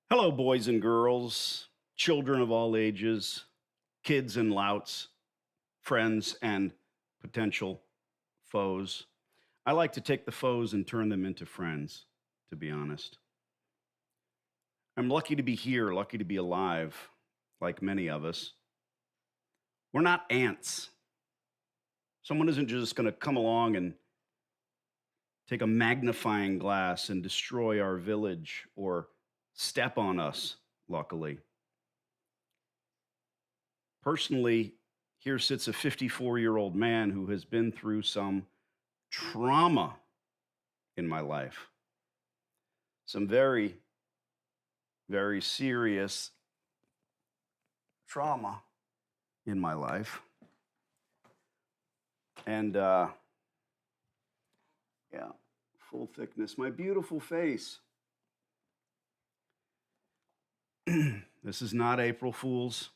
Hello, boys and girls, children of all ages, kids and louts, friends and potential foes. I like to take the foes and turn them into friends, to be honest. I'm lucky to be here, lucky to be alive, like many of us. We're not ants. Someone isn't just going to come along and take a magnifying glass and destroy our village or step on us, luckily. Personally, here sits a 54-year-old man who has been through some trauma in my life, some very, very serious trauma in my life. And yeah, full thickness, my beautiful face. This is not April Fool's.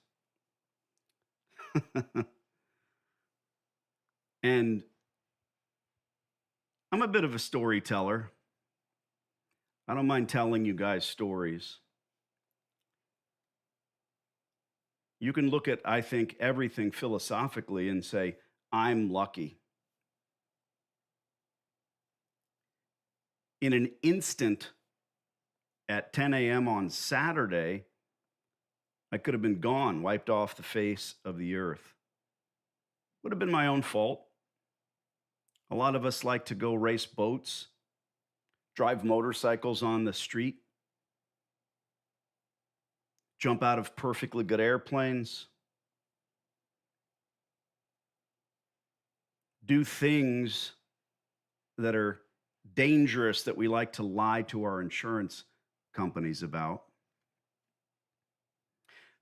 And I'm a bit of a storyteller. I don't mind telling you guys stories. You can look at, I think, everything philosophically and say, I'm lucky. In an instant at 10 a.m. on Saturday, I could have been gone, wiped off the face of the earth. Would have been my own fault. A lot of us like to go race boats, drive motorcycles on the street, jump out of perfectly good airplanes, do things that are dangerous that we like to lie to our insurance companies about.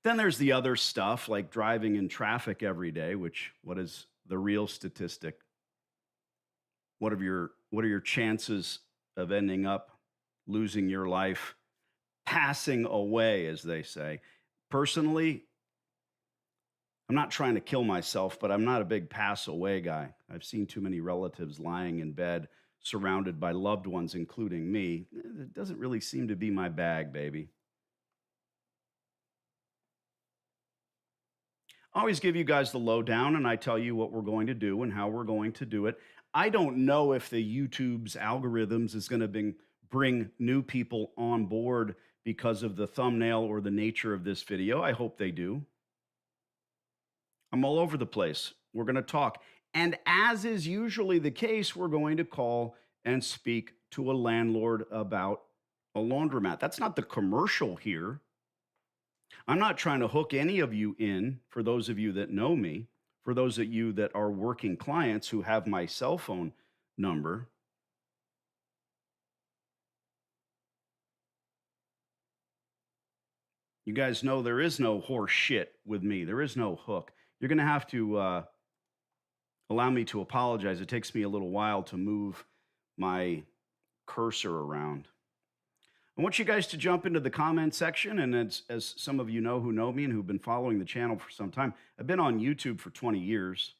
Then there's the other stuff like driving in traffic every day, which what is the real statistic? What are your chances of ending up losing your life, passing away, as they say? Personally, I'm not trying to kill myself, but I'm not a big pass away guy. I've seen too many relatives lying in bed surrounded by loved ones, including me. It doesn't really seem to be my bag, baby. I always give you guys the lowdown and I tell you what we're going to do and how we're going to do it. I don't know if the YouTube's algorithms is going to bring new people on board because of the thumbnail or the nature of this video. I hope they do. I'm all over the place. We're going to talk. And as is usually the case, we're going to call and speak to a landlord about a laundromat. That's not the commercial here. I'm not trying to hook any of you in, for those of you that know me, for those of you that are working clients who have my cell phone number. You guys know there is no horse shit with me. There is no hook. You're going to have to allow me to apologize. It takes me a little while to move my cursor around. I want you guys to jump into the comment section. And as some of you know who know me and who've been following the channel for some time, I've been on YouTube for 20 years.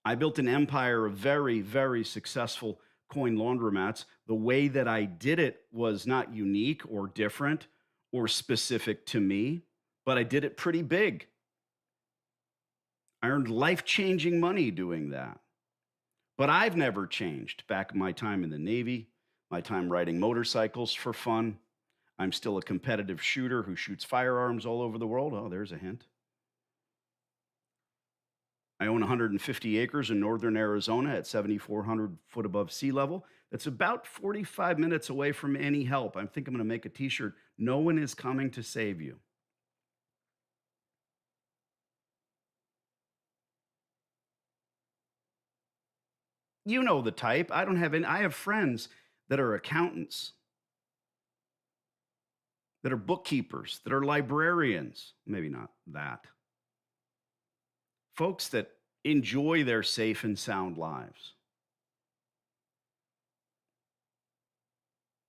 I built an empire of very, very successful coin laundromats. The way that I did it was not unique or different or specific to me, but I did it pretty big. I earned life-changing money doing that. But I've never changed. Back in my time in the Navy, my time riding motorcycles for fun, I'm still a competitive shooter who shoots firearms all over the world. Oh, there's a hint. I own 150 acres in northern Arizona at 7,400 foot above sea level. That's about 45 minutes away from any help. I think I'm going to make a t-shirt. No one is coming to save you. You know the type. I don't have any. I have friends that are accountants, that are bookkeepers, that are librarians. Maybe not that. Folks that enjoy their safe and sound lives.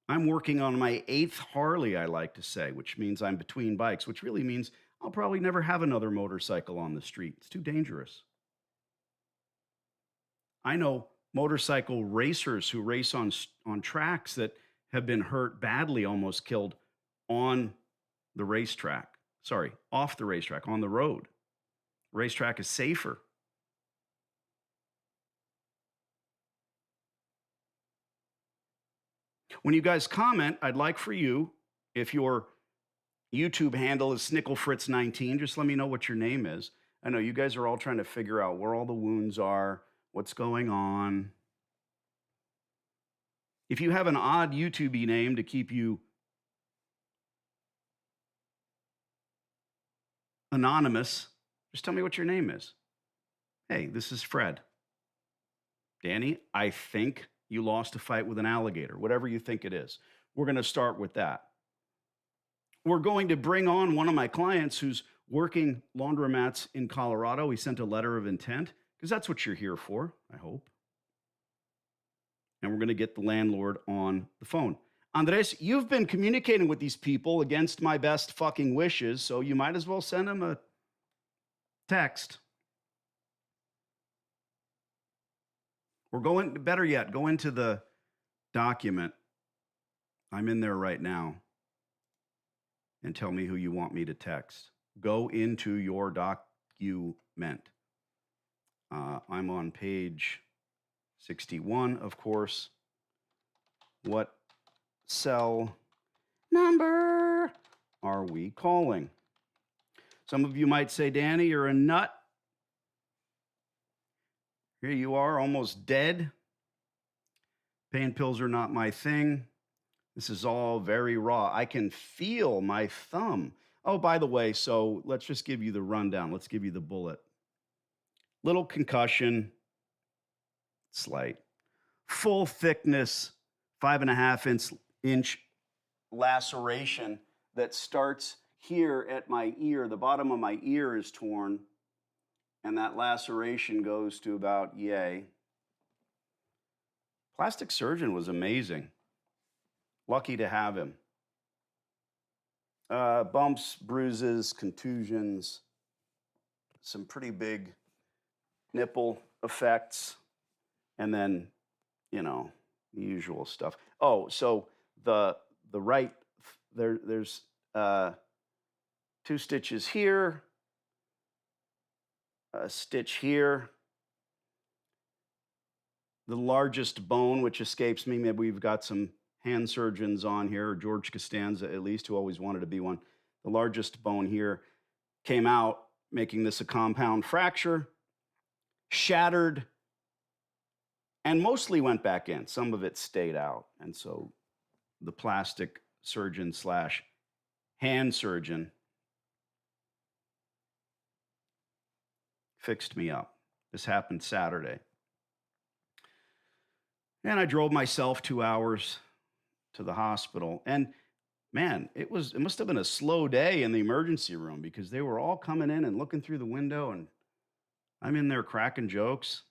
I'm working on my 8th Harley, I like to say, which means I'm between bikes, which really means I'll probably never have another motorcycle on the street. It's too dangerous. I know motorcycle racers who race on tracks that have been hurt badly, almost killed on the racetrack. Sorry, off the racetrack, on the road. Racetrack is safer. When you guys comment, I'd like for you, if your YouTube handle is SnickelFritz19, just let me know what your name is. I know you guys are all trying to figure out where all the wounds are, what's going on. If you have an odd YouTube name to keep you anonymous, just tell me what your name is. Hey, this is Fred. Danny, I think you lost a fight with an alligator, whatever you think it is. We're going to start with that. We're going to bring on one of my clients who's working laundromats in Colorado. He sent a letter of intent because that's what you're here for, I hope. And we're going to get the landlord on the phone. Andres, you've been communicating with these people against my best fucking wishes, so you might as well send them a text. We're going, better yet, go into the document. I'm in there right now. And tell me who you want me to text. Go into your document. I'm on page 61, of course. What cell number are we calling? Some of you might say, Danny, you're a nut. Here you are, almost dead. Pain pills are not my thing. This is all very raw. I can feel my thumb. Oh, by the way, so let's just give you the rundown. Let's give you the bullet. Little concussion, slight. Full thickness, 5.5-inch laceration that starts here at my ear. The bottom of my ear is torn, and that laceration goes to about yay. Plastic surgeon was amazing. Lucky to have him. Bumps, bruises, contusions, some pretty big nipple effects, and then, you know, the usual stuff. Oh, so the right, there's 2 stitches here, a stitch here. The largest bone, which escapes me, maybe we've got some hand surgeons on here, or George Costanza at least, who always wanted to be one. The largest bone here came out, making this a compound fracture, shattered, and mostly went back in. Some of it stayed out. And so the plastic surgeon slash hand surgeon fixed me up. This happened Saturday. And I drove myself 2 hours to the hospital. And man, it must have been a slow day in the emergency room because they were all coming in and looking through the window, and I'm in there cracking jokes.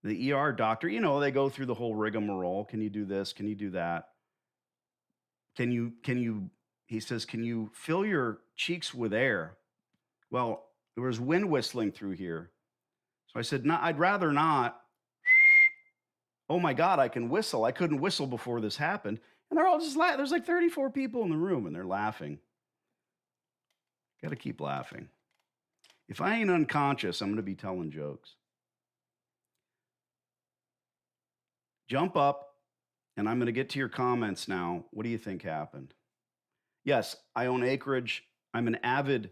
The ER doctor, you know, they go through the whole rigmarole. Can you do this? Can you do that? He says, can you fill your cheeks with air? Well, there was wind whistling through here. So I said, no, I'd rather not. Oh my God, I can whistle. I couldn't whistle before this happened. And they're all just laughing. There's like 34 people in the room and they're laughing. Got to keep laughing. If I ain't unconscious, I'm going to be telling jokes. Jump up, and I'm going to get to your comments now. What do you think happened? Yes, I own acreage. I'm an avid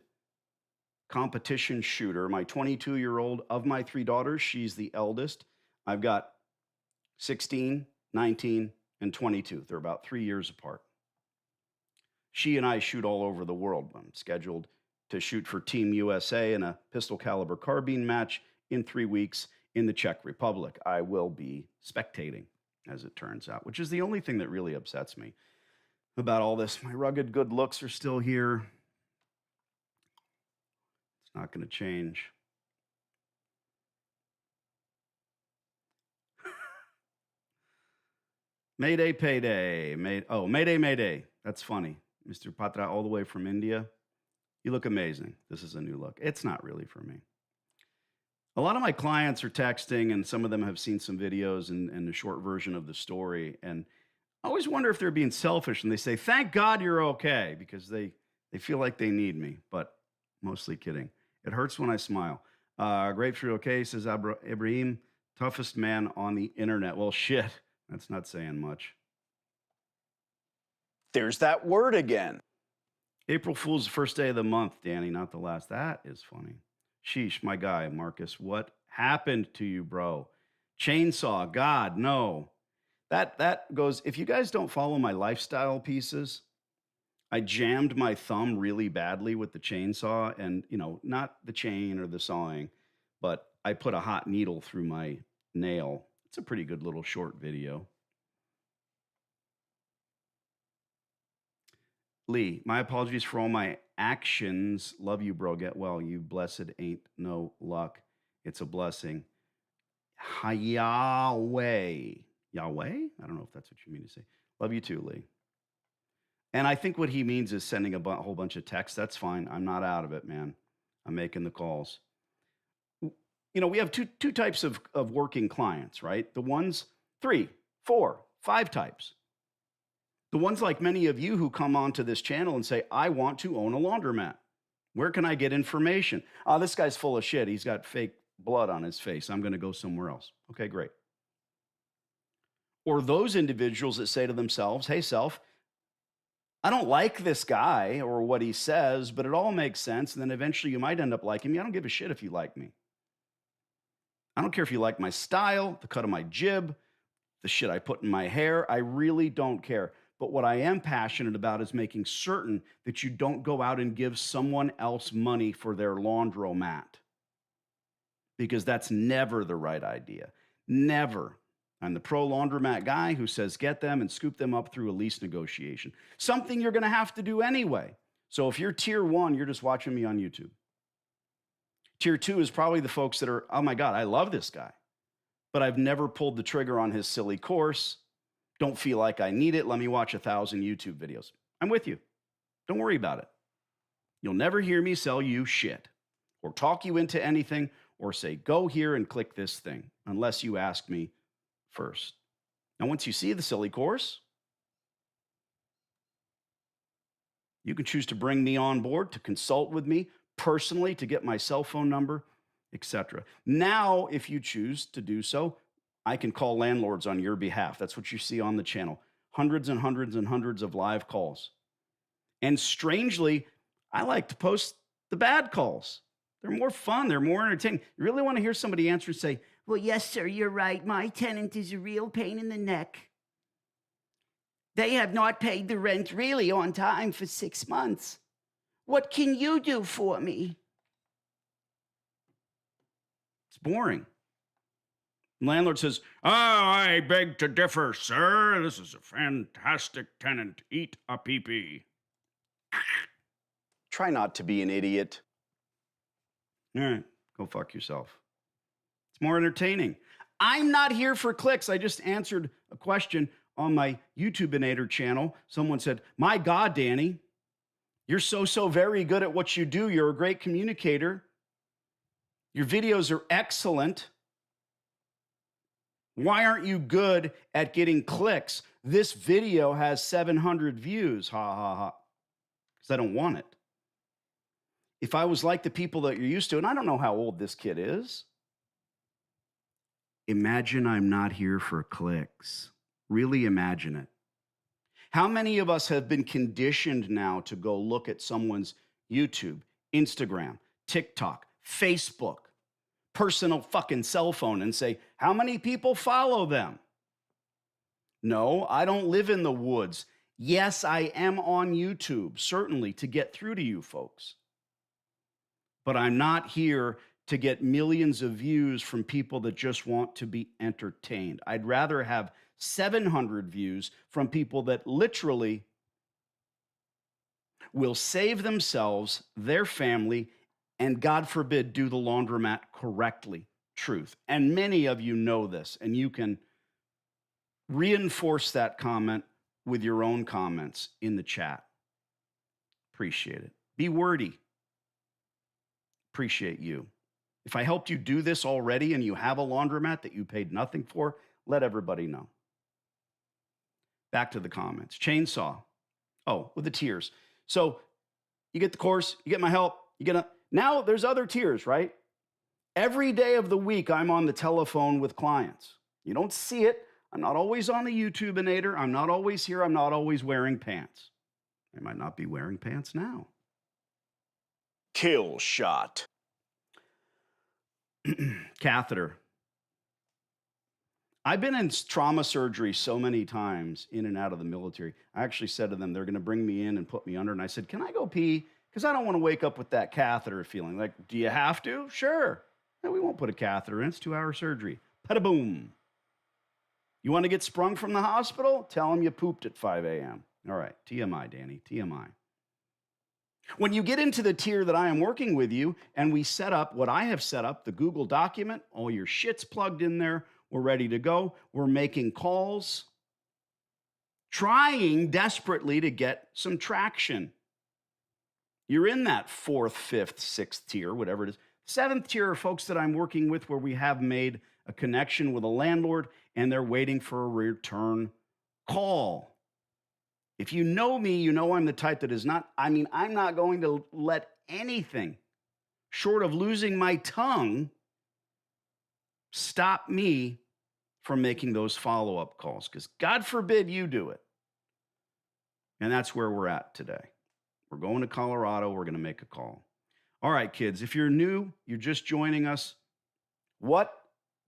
competition shooter. My 22-year-old, of my 3 daughters, she's the eldest. I've got 16, 19, and 22. They're about 3 years apart. She and I shoot all over the world. I'm scheduled to shoot for Team USA in a pistol caliber carbine match in 3 weeks in the Czech Republic. I will be spectating, as it turns out, which is the only thing that really upsets me about all this. My rugged good looks are still here. It's not going to change. Mayday, payday. Mayday, mayday. That's funny. Mr. Patra, all the way from India. You look amazing. This is a new look. It's not really for me. A lot of my clients are texting, and some of them have seen some videos and a short version of the story. And I always wonder if they're being selfish and they say, "Thank God you're okay," because they feel like they need me, but mostly kidding. It hurts when I smile. Grapefruit okay, says Ibrahim, toughest man on the internet. Well, shit, that's not saying much. There's that word again. April Fool's the first day of the month, Danny, not the last. That is funny. Sheesh, my guy, Marcus. What happened to you, bro? Chainsaw, God, no. That goes, if you guys don't follow my lifestyle pieces, I jammed my thumb really badly with the chainsaw and, not the chain or the sawing, but I put a hot needle through my nail. It's a pretty good little short video. Lee, my apologies for all my actions. Love you, bro. Get well. You blessed ain't no luck. It's a blessing. Yahweh. Yahweh? I don't know if that's what you mean to say. Love you too, Lee. And I think what he means is sending a whole bunch of texts. That's fine. I'm not out of it, man. I'm making the calls. We have two types of working clients, right? The ones, 3, 4, 5 types. The ones like many of you who come onto this channel and say, I want to own a laundromat. Where can I get information? Oh, this guy's full of shit. He's got fake blood on his face. I'm going to go somewhere else. Okay, great. Or those individuals that say to themselves, hey, self, I don't like this guy or what he says, but it all makes sense. And then eventually you might end up liking me. I don't give a shit if you like me. I don't care if you like my style, the cut of my jib, the shit I put in my hair. I really don't care. But what I am passionate about is making certain that you don't go out and give someone else money for their laundromat, because that's never the right idea. Never. I'm the pro laundromat guy who says get them and scoop them up through a lease negotiation, something you're going to have to do anyway. So if you're tier 1, you're just watching me on YouTube. Tier 2 is probably the folks that are, oh my God, I love this guy, but I've never pulled the trigger on his silly course. Don't feel like I need it. Let me watch 1,000 YouTube videos. I'm with you. Don't worry about it. You'll never hear me sell you shit or talk you into anything or say, go here and click this thing, unless you ask me first. Now, once you see the silly course, you can choose to bring me on board, to consult with me personally, to get my cell phone number, etc. Now, if you choose to do so, I can call landlords on your behalf. That's what you see on the channel. Hundreds and hundreds and hundreds of live calls. And strangely, I like to post the bad calls. They're more fun. They're more entertaining. You really want to hear somebody answer and say, well, yes, sir, you're right. My tenant is a real pain in the neck. They have not paid the rent really on time for 6 months. What can you do for me? It's boring. Landlord says, oh, I beg to differ, sir. This is a fantastic tenant. Eat a pee-pee. Try not to be an idiot. All right, go fuck yourself. It's more entertaining. I'm not here for clicks. I just answered a question on my YouTubeinator channel. Someone said, my God, Danny, you're so very good at what you do. You're a great communicator. Your videos are excellent. Why aren't you good at getting clicks? This video has 700 views. Ha, ha, ha. Because I don't want it. If I was like the people that you're used to, and I don't know how old this kid is, imagine I'm not here for clicks. Really imagine it. How many of us have been conditioned now to go look at someone's YouTube, Instagram, TikTok, Facebook, personal fucking cell phone and say, how many people follow them? No, I don't live in the woods. Yes, I am on YouTube, certainly, to get through to you folks. But I'm not here to get millions of views from people that just want to be entertained. I'd rather have 700 views from people that literally will save themselves, their family, and God forbid, do the laundromat correctly. Truth. And many of you know this, and you can reinforce that comment with your own comments in the chat. Appreciate it. Be wordy. Appreciate you. If I helped you do this already and you have a laundromat that you paid nothing for, let everybody know. Back to the comments. Chainsaw. Oh, with the tiers. So you get the course, you get my help, you get a. Now there's other tiers, right? Every day of the week, I'm on the telephone with clients. You don't see it. I'm not always on the YouTubeinator. I'm not always here. I'm not always wearing pants. I might not be wearing pants now. Kill shot. Catheter. I've been in trauma surgery so many times in and out of the military. I actually said to them, they're going to bring me in and put me under. And I said, can I go pee? Because I don't want to wake up with that catheter feeling. Like, do you have to? Sure. No, we won't put a catheter in. It's 2-hour surgery. Pada-boom. You want to get sprung from the hospital? Tell them you pooped at 5 a.m. All right. TMI, Danny. TMI. When you get into the tier that I am working with you and we set up what I have set up, the Google document, all your shit's plugged in there. We're ready to go. We're making calls, trying desperately to get some traction. You're in that 4th, 5th, 6th tier, whatever it is. 7th tier are folks that I'm working with where we have made a connection with a landlord and they're waiting for a return call. If you know me, you know I'm the type that is not, I'm not going to let anything short of losing my tongue stop me from making those follow-up calls, because God forbid you do it. And that's where we're at today. We're going to Colorado. We're going to make a call. All right, kids, if you're new, you're just joining us, what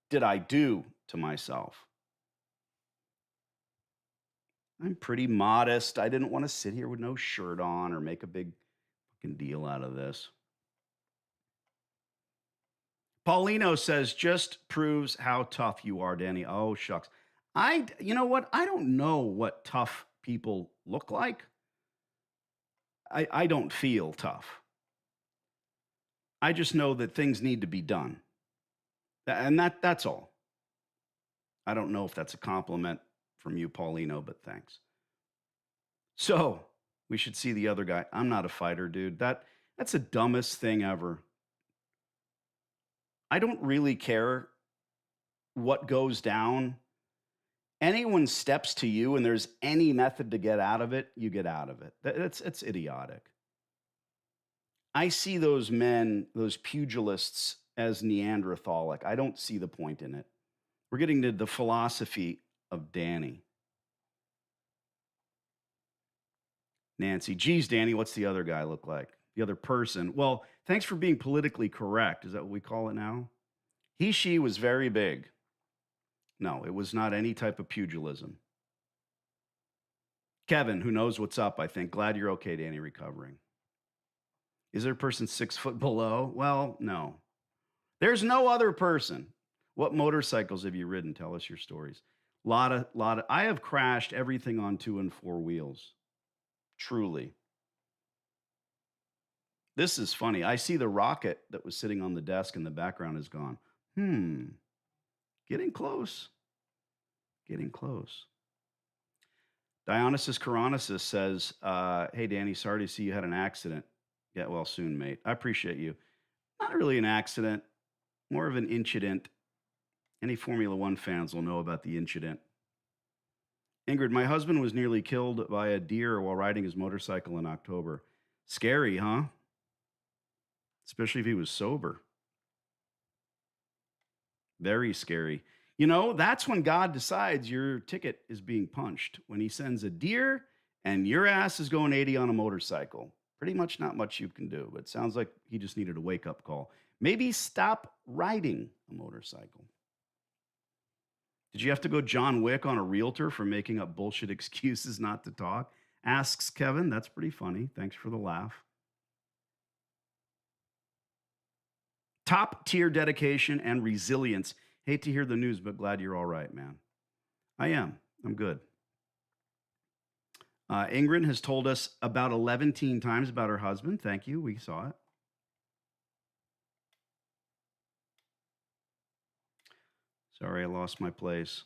did I do to myself? I'm pretty modest. I didn't want to sit here with no shirt on or make a big fucking deal out of this. Paulino says, just proves how tough you are, Danny. Oh, shucks. You know what? I don't know what tough people look like. I don't feel tough. I just know that things need to be done. And that's all. I don't know if that's a compliment from you, Paulino, but thanks. So we should see the other guy. I'm not a fighter, dude. That's the dumbest thing ever. I don't really care what goes down. Anyone steps to you and there's any method to get out of it, you get out of it. It's idiotic. I see those men, those pugilists, as Neanderthalic. I don't see the point in it. We're getting to the philosophy of Danny. Nancy, geez, Danny, what's the other guy look like? The other person. Well, thanks for being politically correct. Is that what we call it now? He, she was very big. No, it was not any type of pugilism. Kevin, who knows what's up, I think. Glad you're okay, Danny, recovering. Is there a person 6 foot below? Well, no. There's no other person. What motorcycles have you ridden? Tell us your stories. Lot of. I have crashed everything on 2 and 4 wheels. Truly. This is funny. I see the rocket that was sitting on the desk in the background is gone. Getting close. Getting close. Dionysus Coronasis says, hey, Danny, sorry to see you had an accident. Get well soon, mate. I appreciate you. Not really an accident, more of an incident. Any Formula One fans will know about the incident. Ingrid, my husband was nearly killed by a deer while riding his motorcycle in October. Scary, huh? Especially if he was sober. Very scary. You know, that's when God decides your ticket is being punched. When he sends a deer and your ass is going 80 on a motorcycle. Pretty much not much you can do, but it sounds like he just needed a wake-up call. Maybe stop riding a motorcycle. Did you have to go John Wick on a realtor for making up bullshit excuses not to talk? Asks Kevin. That's pretty funny. Thanks for the laugh. Top tier dedication and resilience. Hate to hear the news, but glad you're all right, man. I am. I'm good. Ingrid has told us about 11 times about her husband. Thank you. We saw it. Sorry, I lost my place.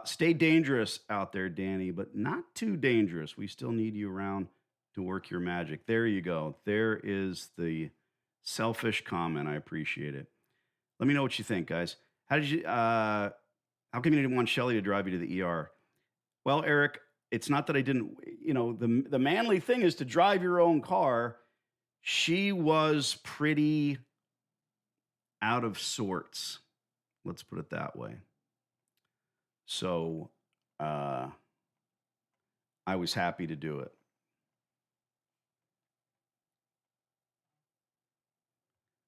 Stay dangerous out there, Danny, but not too dangerous. We still need you around to work your magic. There you go. There is the selfish comment. I appreciate it. Let me know what you think, guys. How did you? How come you didn't want Shelly to drive you to the ER? Well, Eric, it's not that I didn't. The manly thing is to drive your own car. She was pretty out of sorts. Let's put it that way. So uh, I was happy to do it.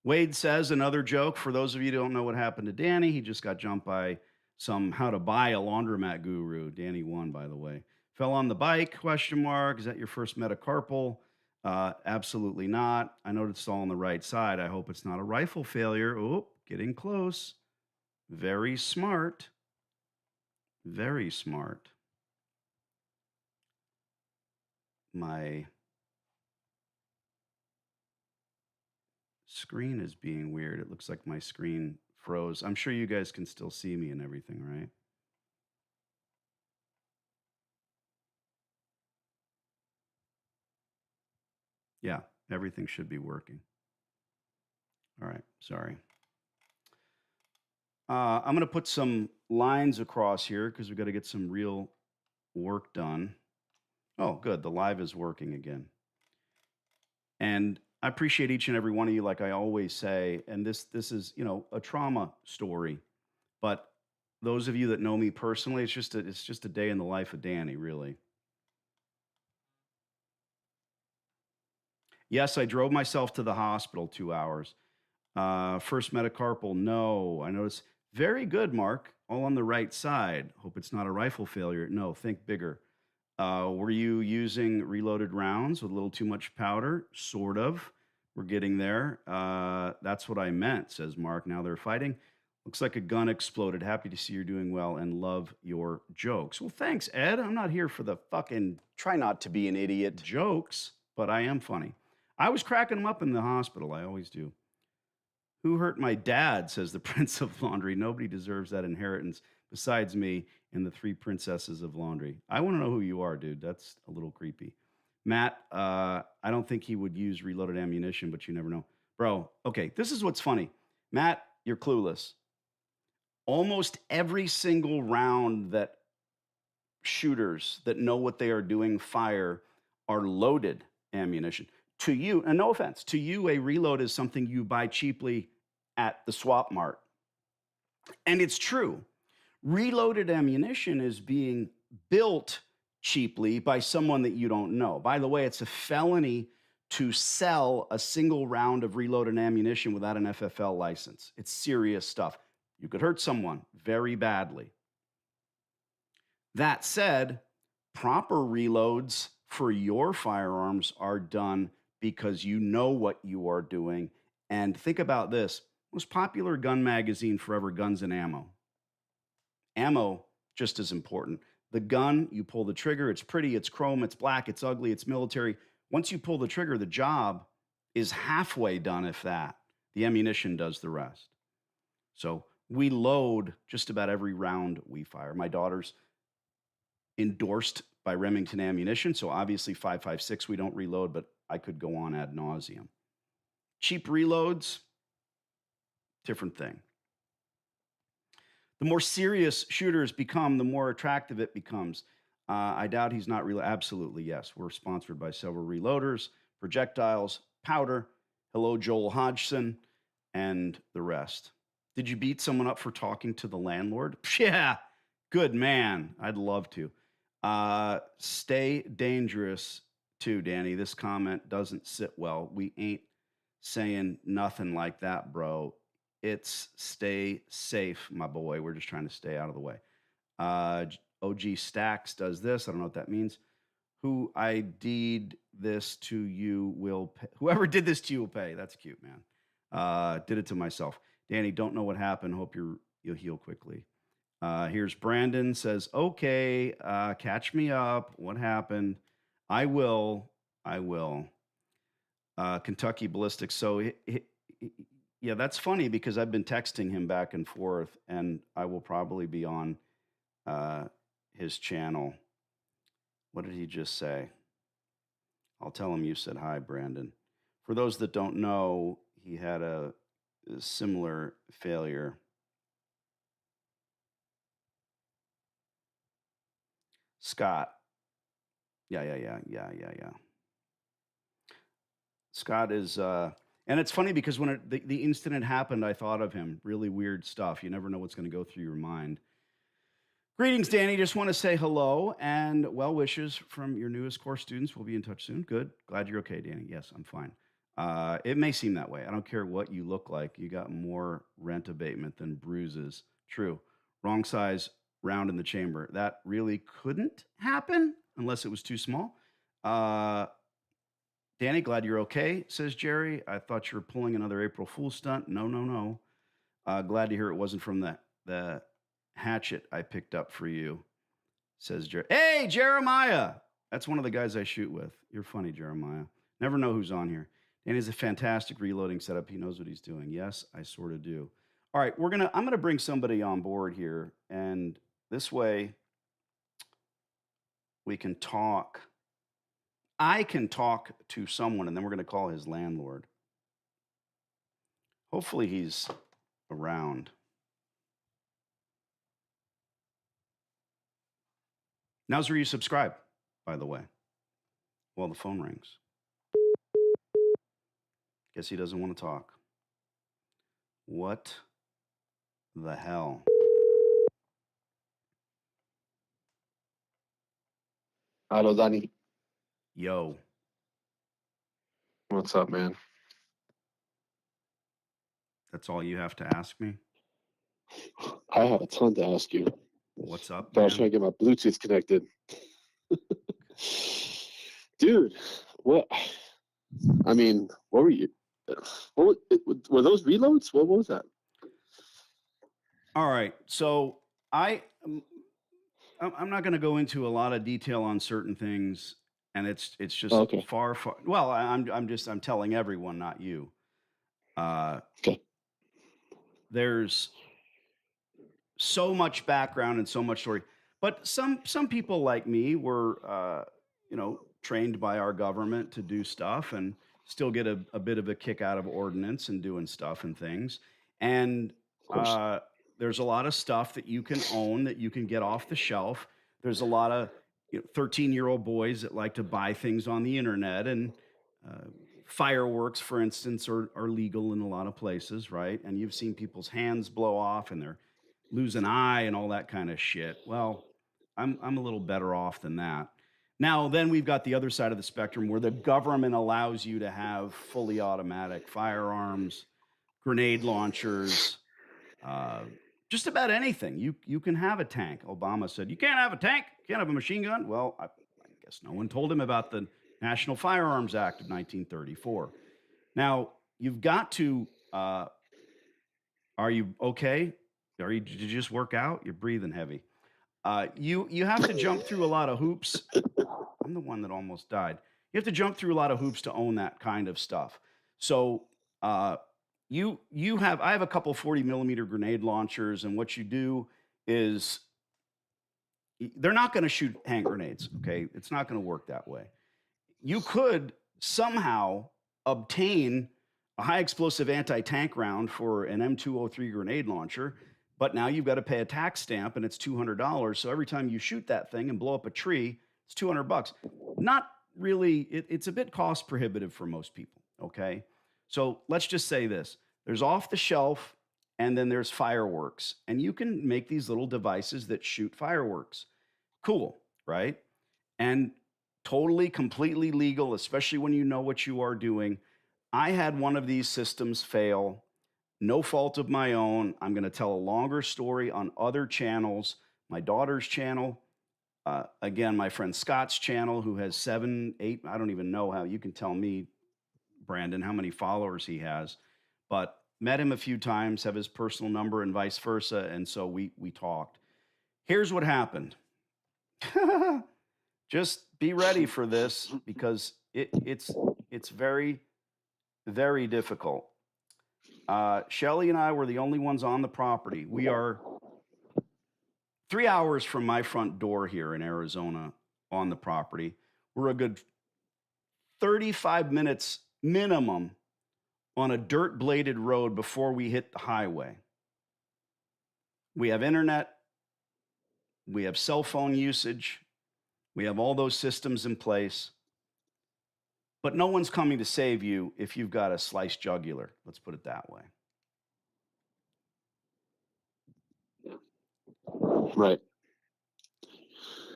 Wade says another joke for those of you who don't know what happened to Danny. He just got jumped by some how to buy a laundromat guru. Danny won, by the way. Fell on the bike? Question mark. Is that your first metacarpal? Absolutely not. I noticed it's all on the right side. I hope it's not a rifle failure. Oh, getting close. Very smart. Very smart. My screen is being weird. It looks like my screen froze. I'm sure you guys can still see me and everything, right? Yeah, everything should be working. All right, sorry. I'm going to put some lines across here because we've got to get some real work done. Oh, good. The live is working again. And I appreciate each and every one of you, like I always say. And this is, a trauma story. But those of you that know me personally, it's just a day in the life of Danny, really. Yes, I drove myself to the hospital 2 hours. First metacarpal, no. I noticed. Very good, Mark. All on the right side. Hope it's not a rifle failure. No, think bigger. Were you using reloaded rounds with a little too much powder? Sort of. We're getting there. That's what I meant, says Mark. Now they're fighting. Looks like a gun exploded. Happy to see you're doing well and love your jokes. Well, thanks, Ed. I'm not here for the fucking Try not to be an idiot. jokes, but I am funny. I was cracking them up in the hospital. I always do. Who hurt my dad, says the Prince of Laundry. Nobody deserves that inheritance besides me and the three princesses of laundry. I want to know who you are, dude. That's a little creepy. Matt, I don't think he would use reloaded ammunition, but you never know. Bro, okay, this is what's funny. Matt, you're clueless. Almost every single round that shooters that know what they are doing fire are loaded ammunition. To you, and no offense, to you, a reload is something you buy cheaply at the swap mart. And it's true. Reloaded ammunition is being built cheaply by someone that you don't know. By the way, it's a felony to sell a single round of reloaded ammunition without an FFL license. It's serious stuff. You could hurt someone very badly. That said, proper reloads for your firearms are done because you know what you are doing. And think about this most popular gun magazine forever, Guns and Ammo. Ammo, just as important. The gun, you pull the trigger, it's pretty, it's chrome, it's black, it's ugly, it's military. Once you pull the trigger, the job is halfway done, if that. The ammunition does the rest. So we load just about every round we fire. My daughter's endorsed by Remington Ammunition, so obviously 5.56 we don't reload, but I could go on ad nauseum. Cheap reloads, different thing. The more serious shooters become, the more attractive it becomes. I doubt he's not real. Absolutely, yes. We're sponsored by several reloaders, projectiles, powder. Hello, Joel Hodgson, and the rest. Did you beat someone up for talking to the landlord? Yeah, good man. I'd love to. Stay dangerous too, Danny. This comment doesn't sit well. We ain't saying nothing like that, bro. It's stay safe, my boy. We're just trying to stay out of the way. OG Stacks does this. I don't know what that means. Who I did this to you will pay. Whoever did this to you will pay. That's cute, man. Did it to myself. Danny, don't know what happened. Hope you'll heal quickly. Here's Brandon says, okay, catch me up. What happened? I will. Kentucky Ballistics. So, yeah, that's funny because I've been texting him back and forth, and I will probably be on his channel. What did he just say? I'll tell him you said hi, Brandon. For those that don't know, he had a similar failure Scott. Yeah. Scott is, and it's funny because when the incident happened, I thought of him. Really weird stuff. You never know what's going to go through your mind. Greetings, Danny. Just want to say hello and well wishes from your newest course students. We'll be in touch soon. Good. Glad you're okay, Danny. Yes, I'm fine. It may seem that way. I don't care what you look like. You got more rent abatement than bruises. True. Wrong size, round in the chamber. That really couldn't happen unless it was too small. Uh, Danny, glad you're okay, says Jerry. I thought you were pulling another April Fool's stunt. No, no, no. Glad to hear it wasn't from the hatchet I picked up for you, says Jerry. Hey, Jeremiah. That's one of the guys I shoot with. You're funny, Jeremiah. Never know who's on here. Danny's a fantastic reloading setup. He knows what he's doing. Yes, I sort of do. All right, I'm gonna bring somebody on board here, and this way we can talk. I can talk to someone, and then we're gonna call his landlord. Hopefully he's around. Now's where you subscribe, by the way, while the phone rings. Guess he doesn't want to talk. What the hell? Hello, Danny. Yo, What's up, man? that's all you have to ask me? I have a ton to ask you. What's up, But I was trying man? to get my Bluetooth connected. Dude, what? I mean, what were you? Were those reloads? What was that? All right. So I'm not going to go into a lot of detail on certain things, and it's Oh, just okay. far. Well, I'm telling everyone, not you. Okay. There's so much background and so much story, but some people like me were trained by our government to do stuff and still get a bit of a kick out of ordinance and doing stuff and things. And Of course. uh, there's a lot of stuff that you can own that you can get off the shelf. There's a lot of 13-year-old boys that like to buy things on the internet, and uh, fireworks, for instance, are legal in a lot of places, right? And you've seen people's hands blow off and they're lose an eye and all that kind of shit. Well, I'm a little better off than that. Now, then we've got the other side of the spectrum where the government allows you to have fully automatic firearms, grenade launchers, uh, just about anything. You can have a tank. Obama said you can't have a tank, you can't have a machine gun. Well, I guess no one told him about the National Firearms Act of 1934. Now you've got to. Are you okay? Did you just work out? You're breathing heavy. You have to jump through a lot of hoops. I'm the one that almost died. You have to jump through a lot of hoops to own that kind of stuff. So uh, you have I have a couple 40 millimeter grenade launchers, and what you do is they're not going to shoot hand grenades. Okay, it's not going to work that way. You could somehow obtain a high explosive anti tank round for an M203 grenade launcher, but now you've got to pay a tax stamp and it's $200. So every time you shoot that thing and blow up a tree, it's $200. Not really, it's a bit cost prohibitive for most people. Okay. So let's just say this there's off the shelf and then there's fireworks, and you can make these little devices that shoot fireworks. Cool, right? And totally, completely legal, especially when you know what you are doing. I had one of these systems fail, no fault of my own. I'm going to tell a longer story on other channels, my daughter's channel. Again, my friend Scott's channel, who has 7, 8, I don't even know how. You can tell me, Brandon, how many followers he has. But met him a few times, have his personal number and vice versa. And so we talked. Here's what happened. Just be ready for this because it's very, very difficult. Shelly and I were the only ones on the property. We are 3 hours from my front door here in Arizona on the property. We're a good 35 minutes minimum on a dirt bladed road before we hit the highway. We have internet, we have cell phone usage, We have all those systems in place, but no one's coming to save you if you've got a sliced jugular. Let's put it that way. Right.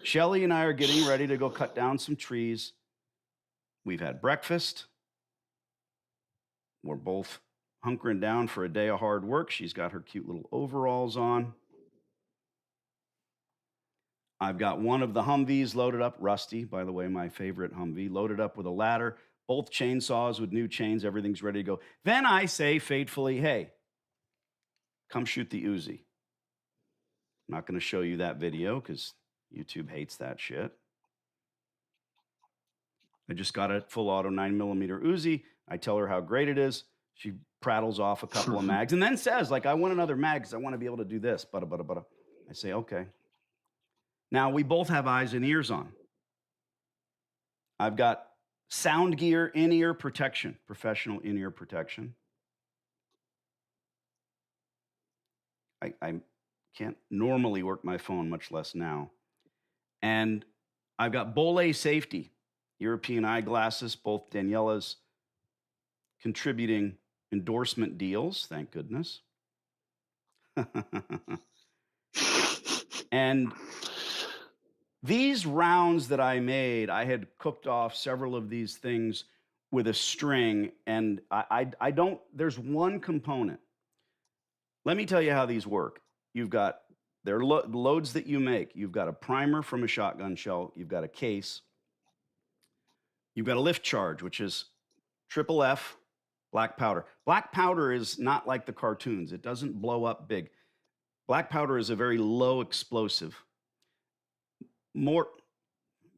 Shelly and I are getting ready to go cut down some trees. We've had breakfast. We're both hunkering down for a day of hard work. She's got her cute little overalls on. I've got one of the Humvees loaded up, Rusty, by the way, my favorite Humvee, loaded up with a ladder, both chainsaws with new chains. Everything's ready to go. Then I say fatefully, hey, come shoot the Uzi. I'm not going to show you that video because YouTube hates that shit. I just got a full auto 9mm Uzi. I tell her how great it is. She prattles off a couple of mags and then says, like, I want another mag because I want to be able to do this. Bada. I say, okay. Now, we both have eyes and ears on. I've got sound gear, in-ear protection, professional in-ear protection. I can't normally work my phone, much less now. And I've got Bolle safety, European eyeglasses, both Daniela's contributing endorsement deals, thank goodness. And these rounds that I made, I had cooked off several of these things with a string, and I don't, there's one component. Let me tell you how these work. You've got, they're loads that you make. You've got a primer from a shotgun shell. You've got a case. You've got a lift charge, which is triple F, black powder. Black powder is not like the cartoons. It doesn't blow up big. Black powder is a very low explosive. More,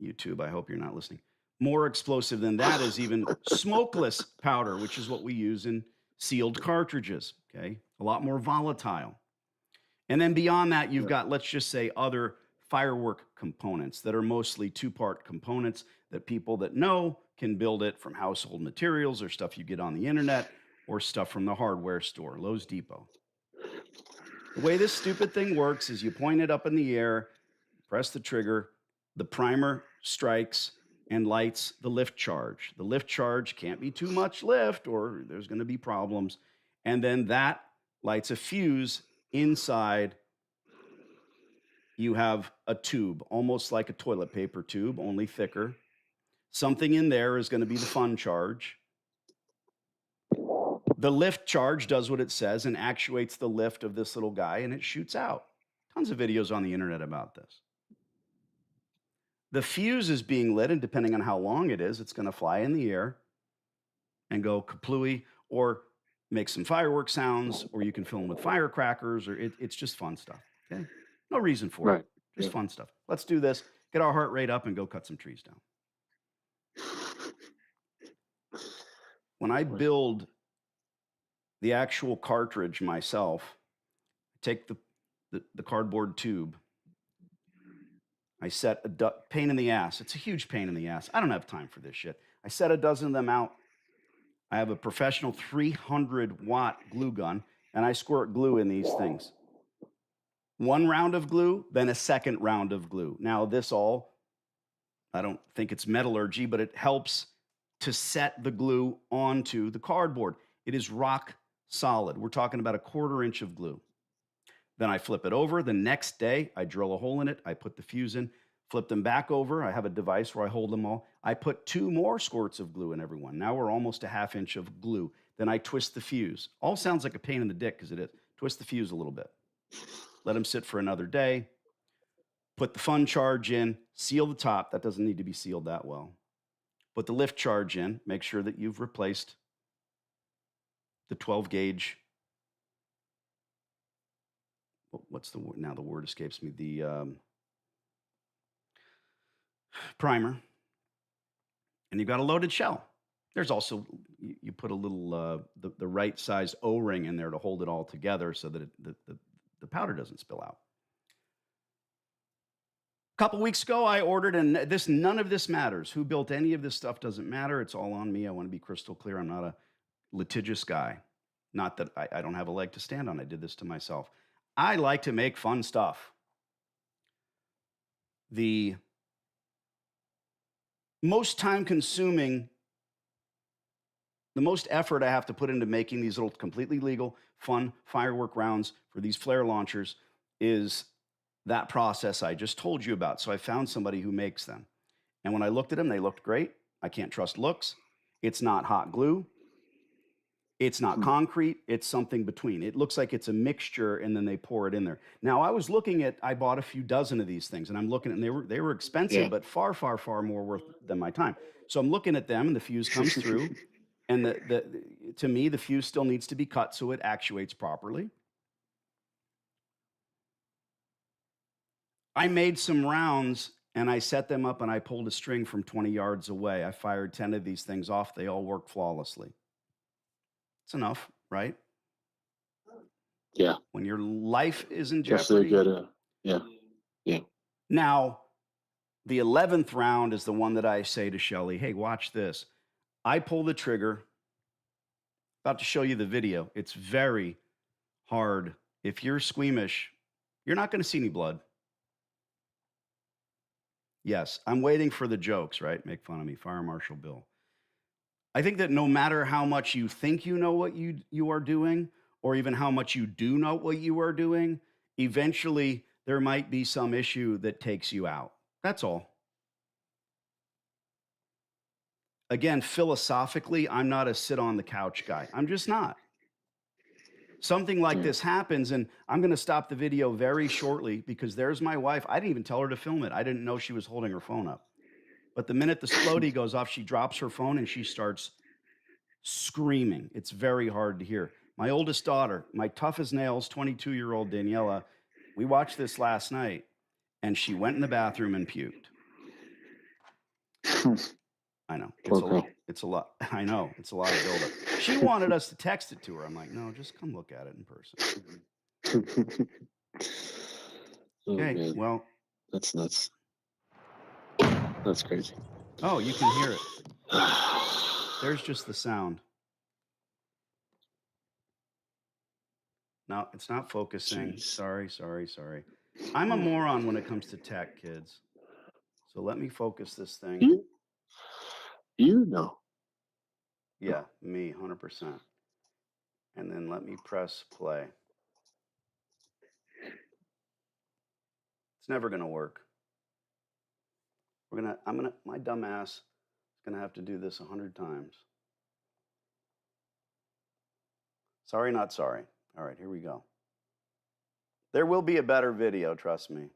YouTube, I hope you're not listening. More explosive than that is even smokeless powder, which is what we use in sealed cartridges, okay? A lot more volatile. And then beyond that, you've got, let's just say, other firework components that are mostly two-part components that people that know can build it from household materials or stuff you get on the internet or stuff from the hardware store, Lowe's Depot. The way this stupid thing works is you point it up in the air, press the trigger, the primer strikes and lights the lift charge. The lift charge can't be too much lift or there's going to be problems. And then that lights a fuse inside. You have a tube, almost like a toilet paper tube, only thicker. Something in there is going to be the fun charge. The lift charge does what it says and actuates the lift of this little guy, and it shoots out. Tons of videos on the internet about this. The fuse is being lit, and depending on how long it is, it's going to fly in the air and go kaplooey, or make some firework sounds, or you can fill them with firecrackers, or it's just fun stuff. Okay, no reason for it, just fun stuff. Let's do this. Get our heart rate up and go cut some trees down. When I build the actual cartridge myself, take the cardboard tube. I set a pain in the ass. It's a huge pain in the ass. I don't have time for this shit. I set a dozen of them out. I have a professional 300-watt glue gun, and I squirt glue in these things. One round of glue, then a second round of glue. Now, this all, I don't think it's metallurgy, but it helps to set the glue onto the cardboard. It is rock solid. We're talking about a 1/4 inch of glue. Then I flip it over. The next day, I drill a hole in it. I put the fuse in, flip them back over. I have a device where I hold them all. I put 2 more squirts of glue in every one. Now we're almost a 1/2 inch of glue. Then I twist the fuse. All sounds like a pain in the dick because it is. Twist the fuse a little bit. Let them sit for another day. Put the fun charge in. Seal the top. That doesn't need to be sealed that well. Put the lift charge in. Make sure that you've replaced the 12 gauge. What's the word? Now the word escapes me. The primer. And you've got a loaded shell. There's also, you put a little, the right size O-ring in there to hold it all together so that the powder doesn't spill out. A couple weeks ago, I ordered, and none of this matters. Who built any of this stuff doesn't matter. It's all on me. I want to be crystal clear. I'm not a litigious guy. Not that I don't have a leg to stand on. I did this to myself. I like to make fun stuff. The most time consuming, the most effort I have to put into making these little completely legal, fun firework rounds for these flare launchers is that process I just told you about. So I found somebody who makes them. And when I looked at them, they looked great. I can't trust looks. It's not hot glue. It's not Hmm. concrete. It's something between. It looks like it's a mixture and then they pour it in there. Now I bought a few dozen of these things and I'm looking at, and they were expensive, Yeah. but far, far, far more worth than my time. So I'm looking at them and the fuse comes through and to me, the fuse still needs to be cut so it actuates properly. I made some rounds and I set them up and I pulled a string from 20 yards away. I fired 10 of these things off. They all worked flawlessly. It's enough, right? Yeah. When your life is in Especially a jeopardy. good. Yeah. Yeah. Now, the 11th round is the one that I say to Shelly, hey, watch this. I pull the trigger, about to show you the video. It's very hard. If you're squeamish, you're not going to see any blood. Yes, I'm waiting for the jokes, right? Make fun of me, Fire Marshal Bill. I think that no matter how much you think you know what you are doing, or even how much you do know what you are doing, eventually there might be some issue that takes you out. That's all. Again, philosophically, I'm not a sit on the couch guy. I'm just not. Something like Yeah. this happens, and I'm going to stop the video very shortly because there's my wife. I didn't even tell her to film it. I didn't know she was holding her phone up. But the minute the splody goes off, she drops her phone and she starts screaming. It's very hard to hear. My oldest daughter, my tough as nails, 22-year-old Daniela, we watched this last night and she went in the bathroom and puked. I know. Poor girl. It's a lot. I know. It's a lot of buildup. She wanted us to text it to her. I'm like, no, just come look at it in person. Oh, Okay. man. Well, That's nuts. That's crazy. oh, you can hear it. There's just the sound. No, it's not focusing. Jeez. Sorry. I'm a moron when it comes to tech, kids. So let me focus this thing. You know. Yeah, me, 100%. And then let me press play. It's never going to work. My dumb ass is going to have to do this 100 times. Sorry, not sorry. All right, here we go. There will be a better video, trust me.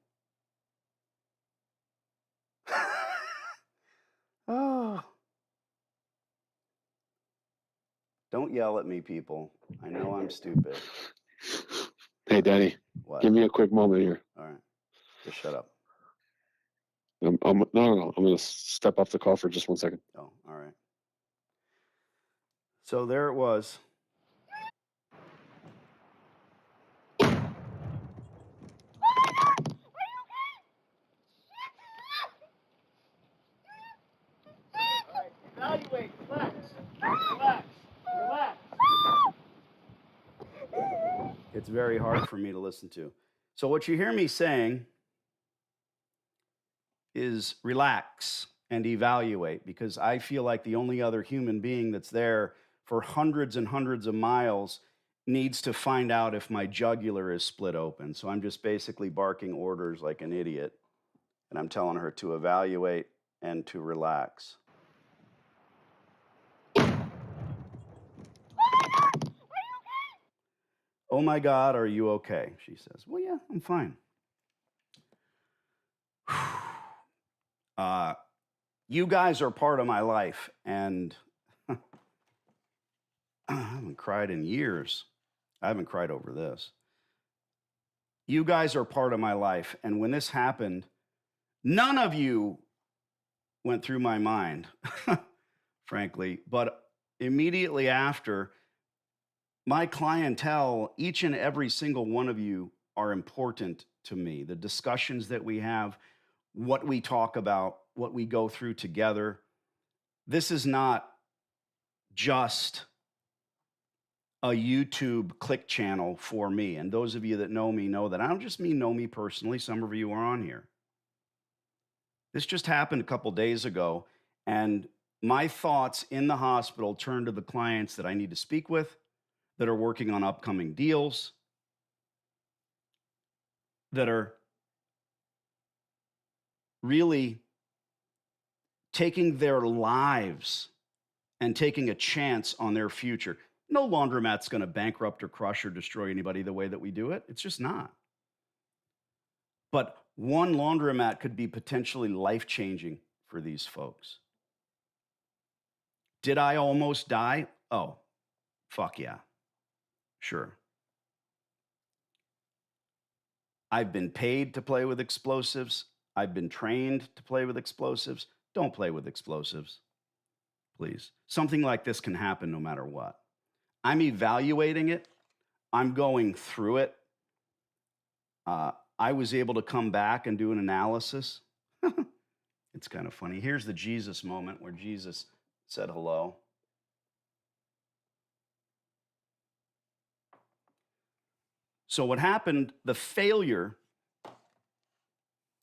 Oh. Don't yell at me, people. I know I'm stupid. Hey, Daddy. What? Give me a quick moment here. All right. Just shut up. No. I'm going to step off the call for just 1 second. Oh, all right. So there it was. Evaluate. Relax. It's very hard for me to listen to. So what you hear me saying is relax and evaluate, because I feel like the only other human being that's there for hundreds and hundreds of miles needs to find out if my jugular is split open. So I'm just basically barking orders like an idiot, and I'm telling her to evaluate and to relax. Oh my God, are you okay? She says, well, yeah, I'm fine. You guys are part of my life, and I haven't cried in years. I haven't cried over this. You guys are part of my life, and when this happened, none of you went through my mind, frankly, but immediately after, my clientele, each and every single one of you are important to me. The discussions that we have, what we talk about, what we go through together. This is not just a YouTube click channel for me. And those of you that know me know that I don't just mean know me personally. Some of you are on here. This just happened a couple days ago, And my thoughts in the hospital turn to the clients that I need to speak with, that are working on upcoming deals, that are really taking their lives and taking a chance on their future. No laundromat's going to bankrupt or crush or destroy anybody the way that we do it. It's just not. But one laundromat could be potentially life changing for these folks. Did I almost die? Oh, fuck yeah. Sure. I've been paid to play with explosives. I've been trained to play with explosives. Don't play with explosives, please. Something like this can happen no matter what. I'm evaluating it. I'm going through it. I was able to come back and do an analysis. It's kind of funny. Here's the Jesus moment where Jesus said hello. So, what happened, the failure,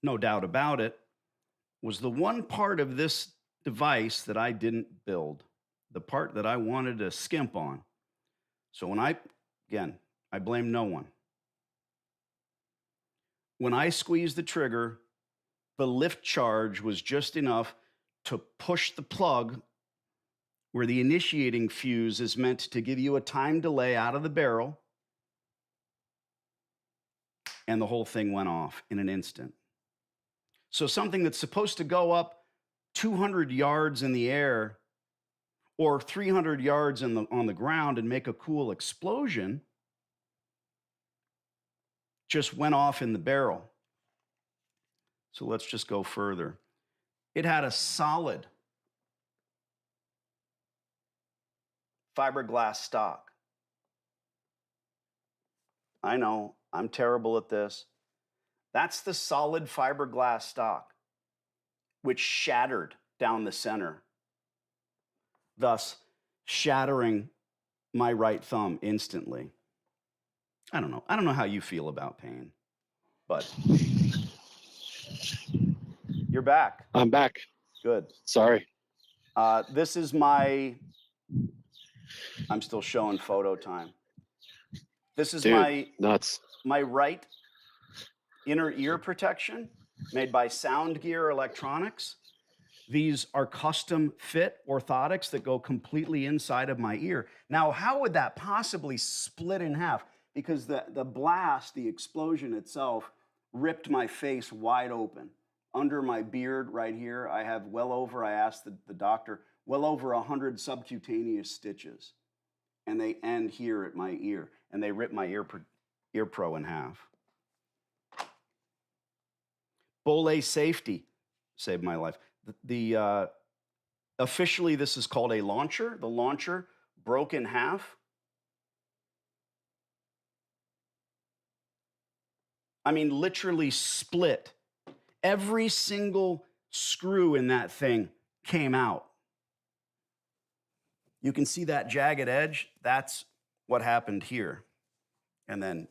no doubt about it, was the one part of this device that I didn't build, the part that I wanted to skimp on. So, again, I blame no one. When I squeezed the trigger, the lift charge was just enough to push the plug where the initiating fuse is meant to give you a time delay out of the barrel, and the whole thing went off in an instant. So something that's supposed to go up 200 yards in the air or 300 yards on the ground and make a cool explosion just went off in the barrel. So let's just go further. It had a solid fiberglass stock. I know, I'm terrible at this. That's the solid fiberglass stock, which shattered down the center, thus shattering my right thumb instantly. I don't know. I don't know how you feel about pain, but you're back. I'm back. Good. Sorry. This is I'm still showing photo time. This is Dude, nuts. my right inner ear protection made by Sound Gear Electronics. These are custom fit orthotics that go completely inside of my ear. Now, how would that possibly split in half? Because the blast, the explosion itself, ripped my face wide open. Under my beard right here, I have I asked the doctor, well over 100 subcutaneous stitches. And they end here at my ear. And they ripped my ear pro in half. Bolle safety saved my life. Officially, this is called a launcher. The launcher broke in half. I mean, literally split. Every single screw in that thing came out. You can see that jagged edge. That's what happened here. And then,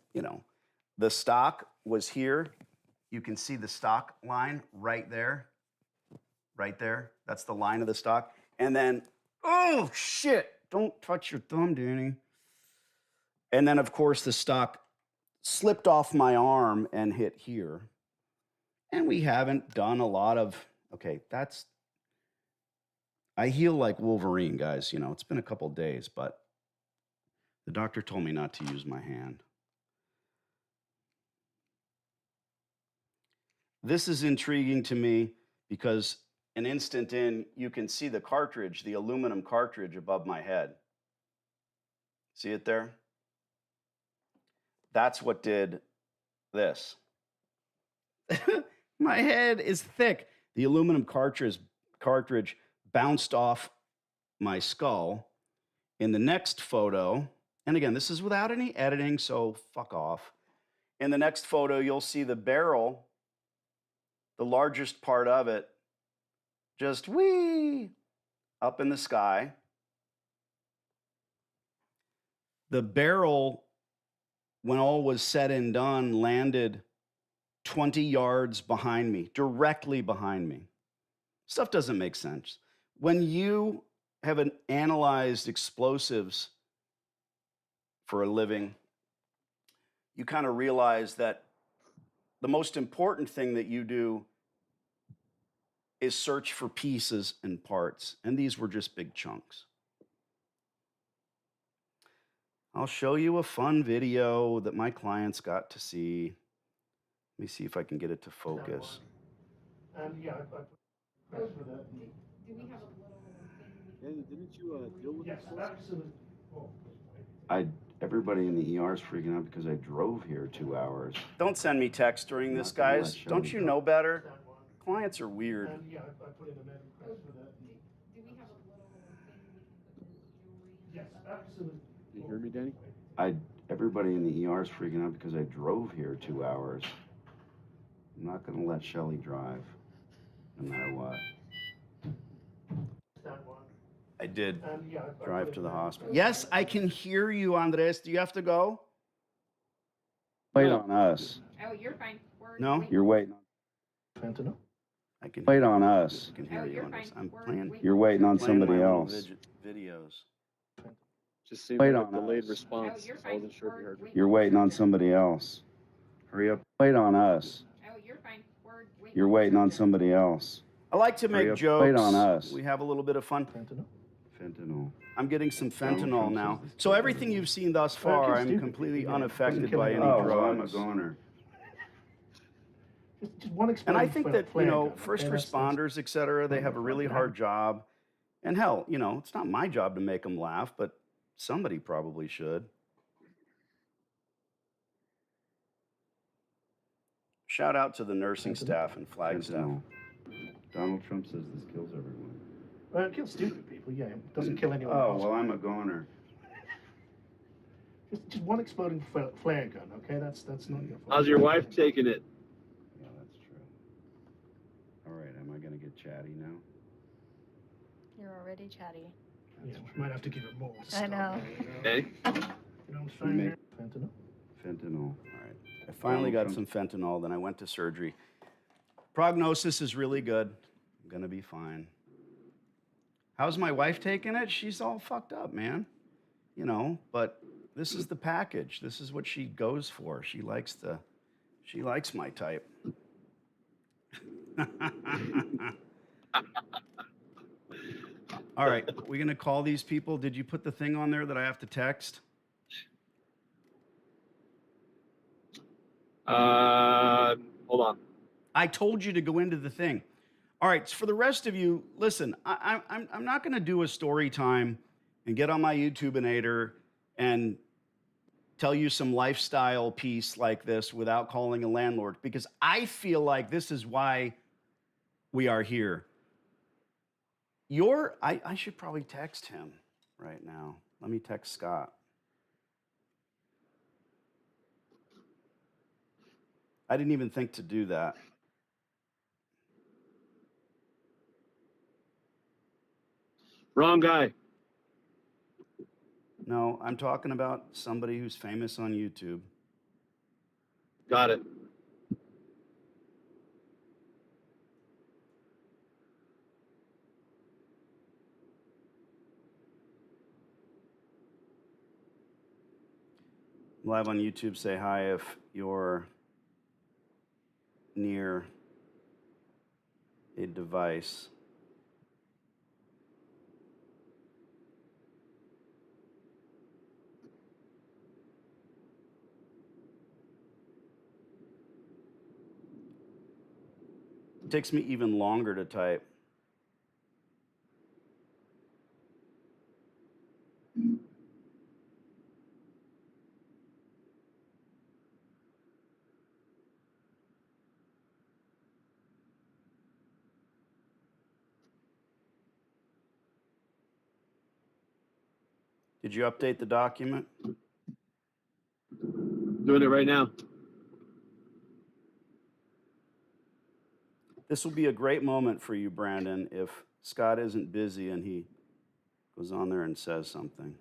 the stock was here. You can see the stock line right there. Right there. That's the line of the stock. And then, oh, shit. Don't touch your thumb, Danny. And then, of course, the stock slipped off my arm and hit here. And we haven't done a lot of, I heal like Wolverine, guys. It's been a couple days, but the doctor told me not to use my hand. This is intriguing to me because an instant in, you can see the cartridge, the aluminum cartridge above my head. See it there? That's what did this. My head is thick. The aluminum cartridge bounced off my skull. In the next photo, and again, this is without any editing, so fuck off. In the next photo, you'll see the barrel, the largest part of it, just whee up in the sky. The barrel, when all was said and done, landed 20 yards behind me, directly behind me. Stuff doesn't make sense. When you have analyzed explosives for a living, you kind of realize that the most important thing that you do is search for pieces and parts. And these were just big chunks. I'll show you a fun video that my clients got to see. Let me see if I can get it to focus. And yeah, I for that. Do we have a little thing? Danny, didn't you deal with Yes, this? absolutely. Oh, Everybody in the ER is freaking out because I drove here 2 hours. Don't send me text during this, guys. Don't you know better? Clients are weird. and yeah, I put in a med request for that. Do we have a little thing we can put his jewelry in? Yes, absolutely. Can you hear me, Danny? Everybody in the ER is freaking out because I drove here 2 hours. I'm not going to let Shelly drive, no matter what. That one. I did And yeah, I drive put to in the a med hospital. request. Yes, I can hear you, Andres. Do you have to go? Wait on us. Oh, you're fine. No? You're waiting. Fentanyl? I can Wait on us. I can hear Oh, you, you're Andres. fine. I'm We're playing, waiting. You're waiting on playing my somebody little else. videos. Just seemed Wait like a on delayed us. response. Oh, you're So I wasn't fine. sure if you heard me. You're waiting on somebody else. Hurry up. Wait on us. Oh, you're fine. We're waiting. You're waiting on somebody else. I like to Hurry make up. jokes. Wait on us. We have a little bit of fun. Fentanyl? Fentanyl. I'm getting some Donald fentanyl Trump now. says this So kills everything everyone. you've seen thus Well, far, it's I'm stupid. completely Yeah, unaffected doesn't kill by any anyone. Oh, well, I'm a drugs. goner. Just one And exploding I think that, you flare know, gun, okay? first That's- responders, et cetera, they Oh, have a my really fucking hard job. And hell, you know, it's not my job to make them laugh, but somebody probably should. Shout out to the nursing staff and flag staff. Fentanyl. Donald Trump says this kills everyone. Well, it kills stupid people, yeah. It doesn't kill anyone Oh, else. well, I'm a goner. Just one exploding flare gun, okay? That's not your fault. How's your wife taking it? Yeah, that's true. All right, am I going to get chatty now? You're already chatty. Yeah, we might have to give it more. I know. Hey? You know what I'm saying? Make- Fentanyl? Fentanyl. All right. I finally got some fentanyl, then I went to surgery. Prognosis is really good. I'm going to be fine. How's my wife taking it? She's all fucked up, man. You know, but this is the package. This is what she goes for. She likes my type. All right, we're going to call these people. Did you put the thing on there that I have to text? Hold on. I told you to go into the thing. All right, so for the rest of you, listen, I'm not going to do a story time and get on my YouTubeinator and tell you some lifestyle piece like this without calling a landlord, because I feel like this is why we are here. I should probably text him right now. Let me text Scott. I didn't even think to do that. Wrong guy. No, I'm talking about somebody who's famous on YouTube. Got it. Live on YouTube, say hi if you're near a device. It takes me even longer to type. Did you update the document? Doing it right now. This will be a great moment for you, Brandon, if Scott isn't busy and he goes on there and says something.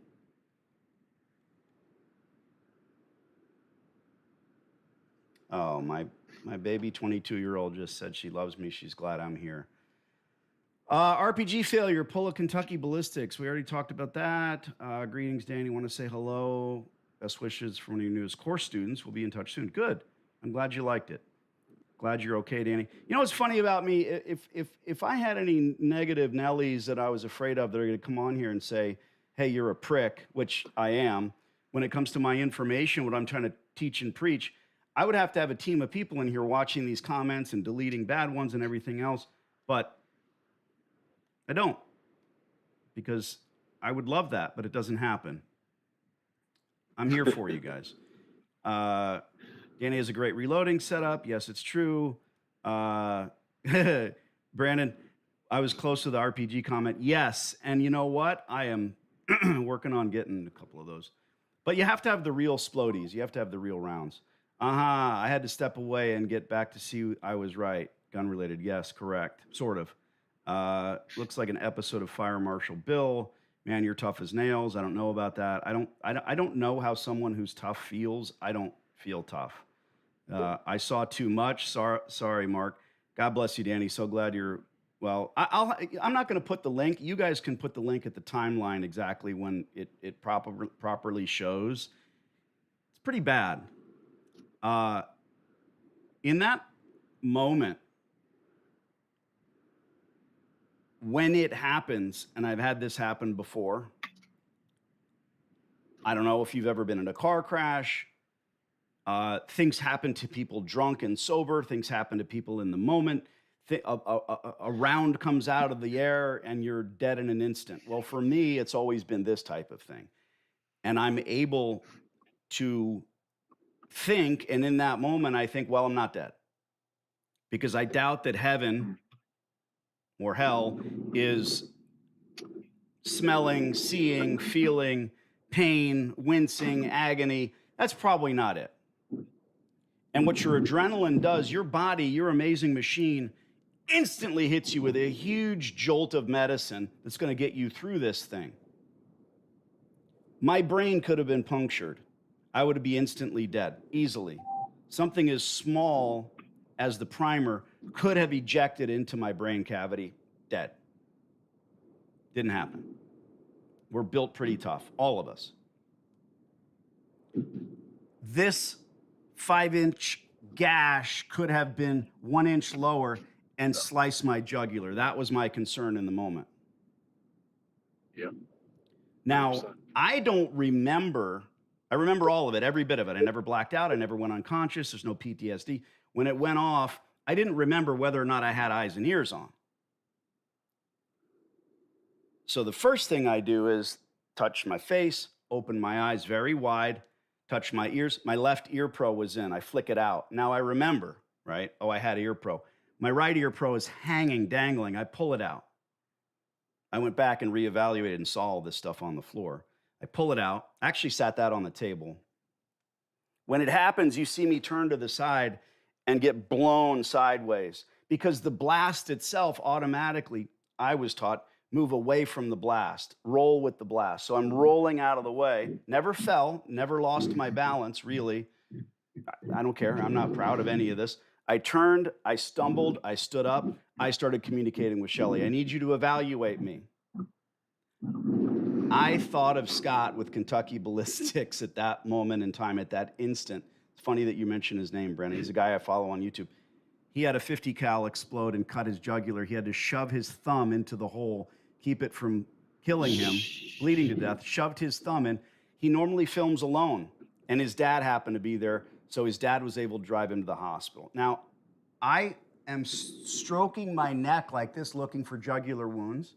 Oh, my baby 22-year-old just said she loves me. She's glad I'm here. RPG failure, pull a Kentucky ballistics. We already talked about that. Greetings, Danny. Want to say hello. Best wishes for one of your newest course students. We'll be in touch soon. Good. I'm glad you liked it. Glad you're okay, Danny. You know what's funny about me? If I had any negative Nellies that I was afraid of that are going to come on here and say, hey, you're a prick, which I am, when it comes to my information, what I'm trying to teach and preach, I would have to have a team of people in here watching these comments and deleting bad ones and everything else. But I don't, because I would love that, but it doesn't happen. I'm here for you guys. Danny has a great reloading setup. Yes, it's true. Brandon, I was close to the RPG comment. Yes, and you know what? I am working on getting a couple of those. But you have to have the real splodies. You have to have the real rounds. I had to step away and get back to see I was right. Gun related. Yes, correct. Sort of. Looks like an episode of Fire Marshal Bill. Man, you're tough as nails. I don't know about that. I don't know how someone who's tough feels. I don't feel tough. I saw too much. Sorry, Mark. God bless you, Danny. So glad you're well. I'm not going to put the link. You guys can put the link at the timeline exactly when it properly shows. It's pretty bad. In that moment, when it happens, and I've had this happen before, I don't know if you've ever been in a car crash. Things happen to people drunk and sober. Things happen to people in the moment. A round comes out of the air and you're dead in an instant. Well, for me, it's always been this type of thing. And I'm able to think, and in that moment, I think, well, I'm not dead. Because I doubt that heaven or hell is smelling, seeing, feeling pain, wincing, agony. That's probably not it. And what your adrenaline does, your body, your amazing machine, instantly hits you with a huge jolt of medicine that's going to get you through this thing. My brain could have been punctured. I would be instantly dead, easily. Something as small as the primer could have ejected into my brain cavity, dead. Didn't happen. We're built pretty tough, all of us. This 5-inch gash could have been 1 inch lower and sliced my jugular. That was my concern in the moment. Yeah. Now, 100%. I don't remember, I remember all of it, every bit of it. I never blacked out. I never went unconscious. There's no PTSD. When it went off, I didn't remember whether or not I had eyes and ears on. So the first thing I do is touch my face, open my eyes very wide, touch my ears. My left ear pro was in. I flick it out. Now I remember, right? Oh, I had ear pro. My right ear pro is hanging, dangling. I pull it out. I went back and reevaluated and saw all this stuff on the floor. I pull it out. I actually sat that on the table. When it happens, you see me turn to the side and get blown sideways because the blast itself automatically, I was taught, move away from the blast, roll with the blast. So I'm rolling out of the way. Never fell, never lost my balance, really. I don't care. I'm not proud of any of this. I turned, I stumbled, I stood up, I started communicating with Shelly. I need you to evaluate me. I thought of Scott with Kentucky Ballistics at that moment in time, at that instant. It's funny that you mentioned his name, Brennan. He's a guy I follow on YouTube. He had a 50 cal explode and cut his jugular. He had to shove his thumb into the hole, keep it from killing him, bleeding to death, shoved his thumb in. He normally films alone, and his dad happened to be there, so his dad was able to drive him to the hospital. Now, I am stroking my neck like this, looking for jugular wounds.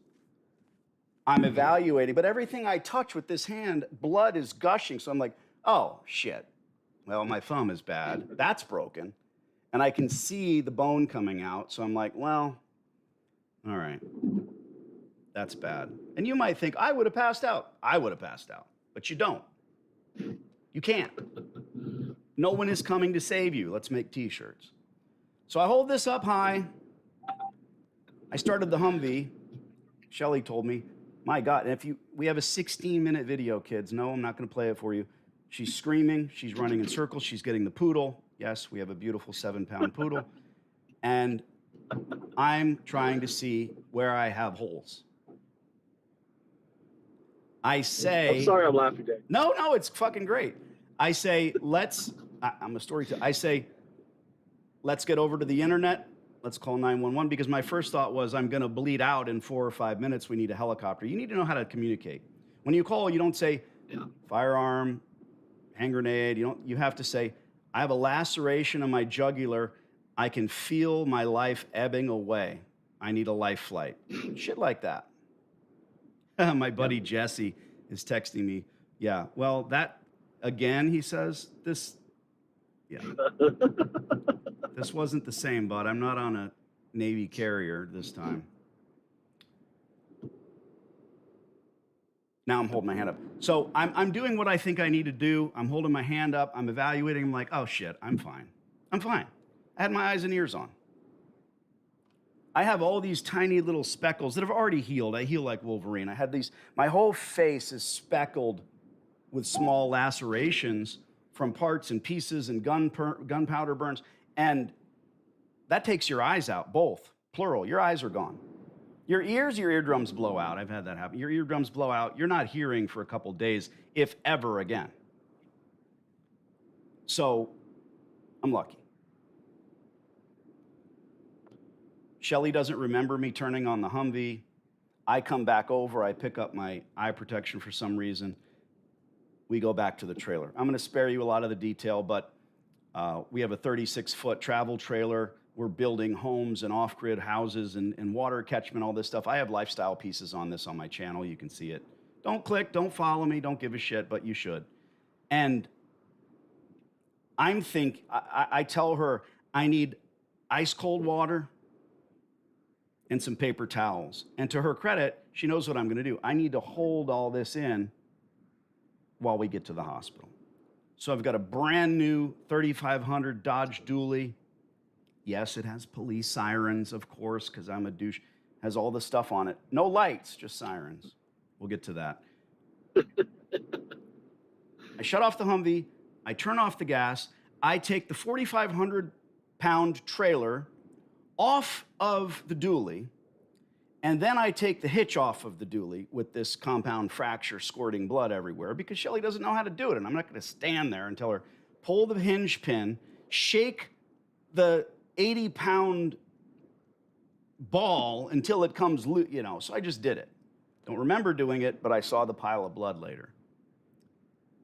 I'm evaluating, but everything I touch with this hand, blood is gushing. So I'm like, oh, shit. Well, my thumb is bad. That's broken. And I can see the bone coming out. So I'm like, well, all right. That's bad. And you might think, I would have passed out. I would have passed out. But you don't. You can't. No one is coming to save you. Let's make t-shirts. So I hold this up high. I started the Humvee. Shelly told me, my God, and we have a 16-minute video, kids. No, I'm not going to play it for you. She's screaming. She's running in circles. She's getting the poodle. Yes, we have a beautiful 7-pound poodle. And I'm trying to see where I have holes. I say, I'm sorry I'm laughing, Dave. no, it's fucking great. I say, I'm a storyteller. I say, let's get over to the internet. Let's call 911 because my first thought was I'm going to bleed out in 4 or 5 minutes. We need a helicopter. You need to know how to communicate. When you call, you don't say firearm, hand grenade. You have to say, I have a laceration on my jugular. I can feel my life ebbing away. I need a life flight. Shit like that. My buddy Jesse is texting me. Yeah, well, that again, he says, this wasn't the same, bud. I'm not on a Navy carrier this time. Now I'm holding my hand up. So I'm doing what I think I need to do. I'm holding my hand up. I'm evaluating. I'm like, oh shit, I'm fine. I'm fine. I had my eyes and ears on. I have all these tiny little speckles that have already healed. I heal like Wolverine. I had these, my whole face is speckled with small lacerations from parts and pieces and gunpowder burns. And that takes your eyes out, both, plural. Your eyes are gone. Your eardrums blow out. I've had that happen. Your eardrums blow out. You're not hearing for a couple days, if ever again. So I'm lucky. Shelly doesn't remember me turning on the Humvee. I come back over. I pick up my eye protection for some reason. We go back to the trailer. I'm going to spare you a lot of the detail, but we have a 36-foot travel trailer. We're building homes and off-grid houses and water catchment, all this stuff. I have lifestyle pieces on this on my channel. You can see it. Don't click, don't follow me, don't give a shit, but you should. And I tell her I need ice cold water and some paper towels. And to her credit, she knows what I'm going to do. I need to hold all this in while we get to the hospital. So I've got a brand new 3500 Dodge Dually. Yes, it has police sirens, of course, because I'm a douche. Has all the stuff on it. No lights, just sirens. We'll get to that. I shut off the Humvee. I turn off the gas. I take the 4,500-pound trailer off of the dually, and then I take the hitch off of the dually with this compound fracture squirting blood everywhere because Shelly doesn't know how to do it, and I'm not going to stand there and tell her, pull the hinge pin, shake the 80-pound ball until it comes loose, so I just did it. Don't remember doing it, but I saw the pile of blood later.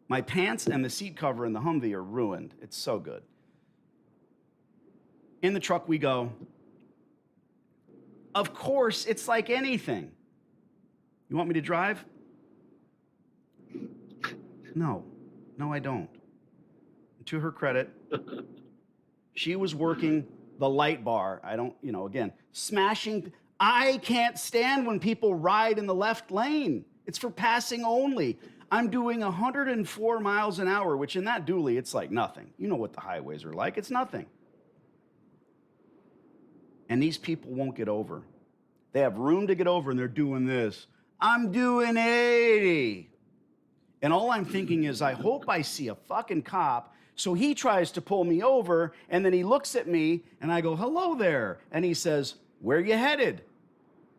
My pants and the seat cover in the Humvee are ruined. It's so good. In the truck we go. Of course, it's like anything. You want me to drive? No, I don't. To her credit, she was working the light bar. I don't, again, smashing. I can't stand when people ride in the left lane. It's for passing only. I'm doing 104 miles an hour, which in that dually, it's like nothing. You know what the highways are like. It's nothing. And these people won't get over. They have room to get over, and they're doing this. I'm doing 80. And all I'm thinking is, I hope I see a fucking cop. So he tries to pull me over, and then he looks at me, and I go, hello there. And he says, where you headed?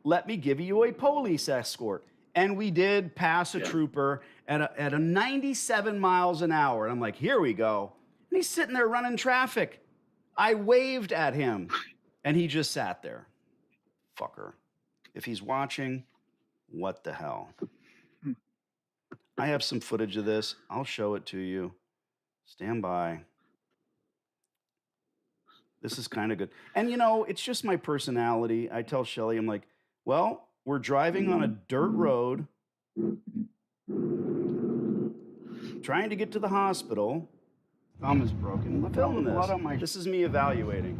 Let me give you a police escort. And we did pass a trooper at a 97 miles an hour. And I'm like, here we go. And he's sitting there running traffic. I waved at him, and he just sat there. Fucker. If he's watching, what the hell? I have some footage of this. I'll show it to you. Stand by. This is kind of good. And it's just my personality. I tell Shelly, I'm like, well, we're driving on a dirt road, trying to get to the hospital. Thumb is broken. Look at all the blood on my... This is me evaluating.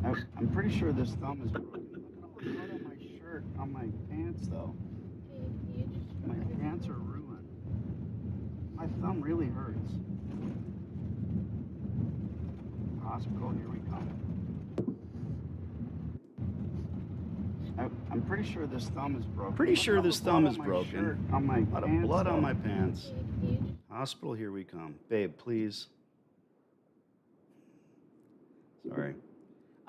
I'm pretty sure this thumb is broken. Look at all the blood on my shirt, on my pants, though. My pants are ruined. My thumb really hurts. Hospital, here we come. I'm pretty sure this thumb is broken. Pretty sure this thumb is broken. A lot of blood on my pants. Hospital, here we come. Babe, please. Sorry.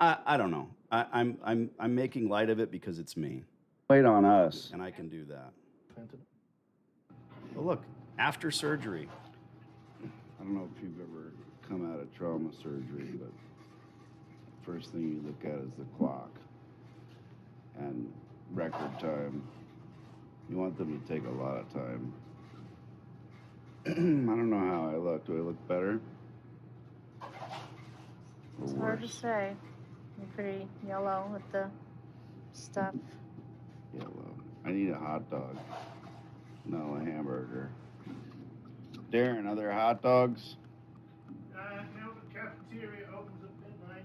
I don't know. I'm making light of it because it's me, Wait on us. and I can do that. Planted. But look, after surgery, I don't know if you've ever come out of trauma surgery, but first thing you look at is the clock and record time. You want them to take a lot of time. I don't know how I look. Do I look better? Or It's hard to worse? say. You're pretty yellow with the stuff. Yellow. I need a hot dog. No, a hamburger. Darren, other hot dogs? Now the cafeteria opens at midnight.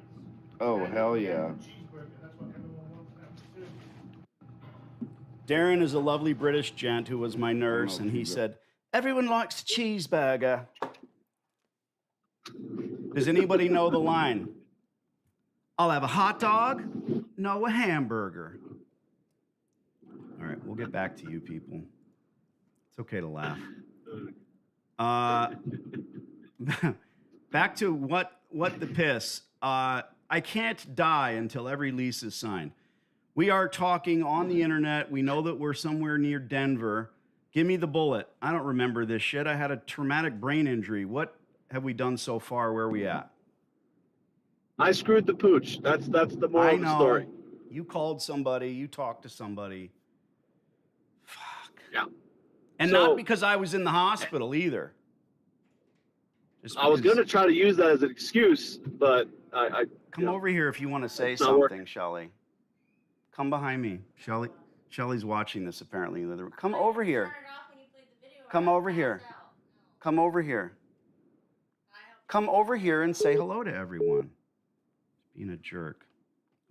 Oh, hell yeah. Cheeseburger. That's what everyone wants after surgery. Darren is a lovely British gent who was my nurse, know and if he you've- said, "Everyone likes a cheeseburger." Does anybody know the line? I'll have a hot dog, no, a hamburger. All right, we'll get back to you people. It's okay to laugh. Back to what the piss. I can't die until every lease is signed. We are talking on the internet. We know that we're somewhere near Denver. Give me the bullet. I don't remember this shit. I had a traumatic brain injury. What have we done so far? Where are we at? I screwed the pooch. That's the moral I of the know. story. You called somebody. You talked to somebody. Fuck. Yeah. And So- not because I was in the hospital either. Just I was because- going to try to use that as an excuse, but I Come over here if you want to say It's not something, working. Shelly. Come behind me. Shelly's watching this apparently in the other room. Come over here. Come over here. Come over here. Come over here and say hello to everyone. Being a jerk.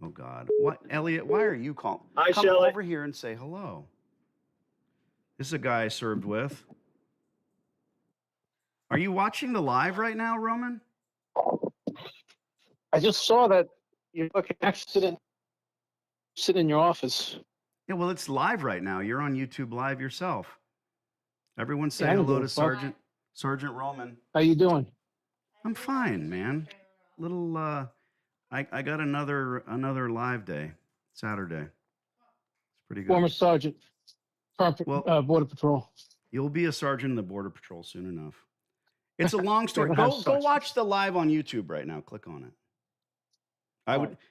Oh God. What, Elliot, why are you calling? Hi, Come Shelly. over here and say hello. This is a guy I served with. Are you watching the live right now, Roman? I just saw that you took an accident sitting in your office. Yeah, well, it's live right now. You're on YouTube Live yourself. Everyone say Yeah, I don't hello give to a fuck. Sergeant Roman. How you doing? I'm fine, man. Little I got another live day, Saturday. It's pretty good. Former sergeant, Well- Border Patrol. You'll be a sergeant in the Border Patrol soon enough. It's a long story. Never had Go such- watch the live on YouTube right now. Click on it.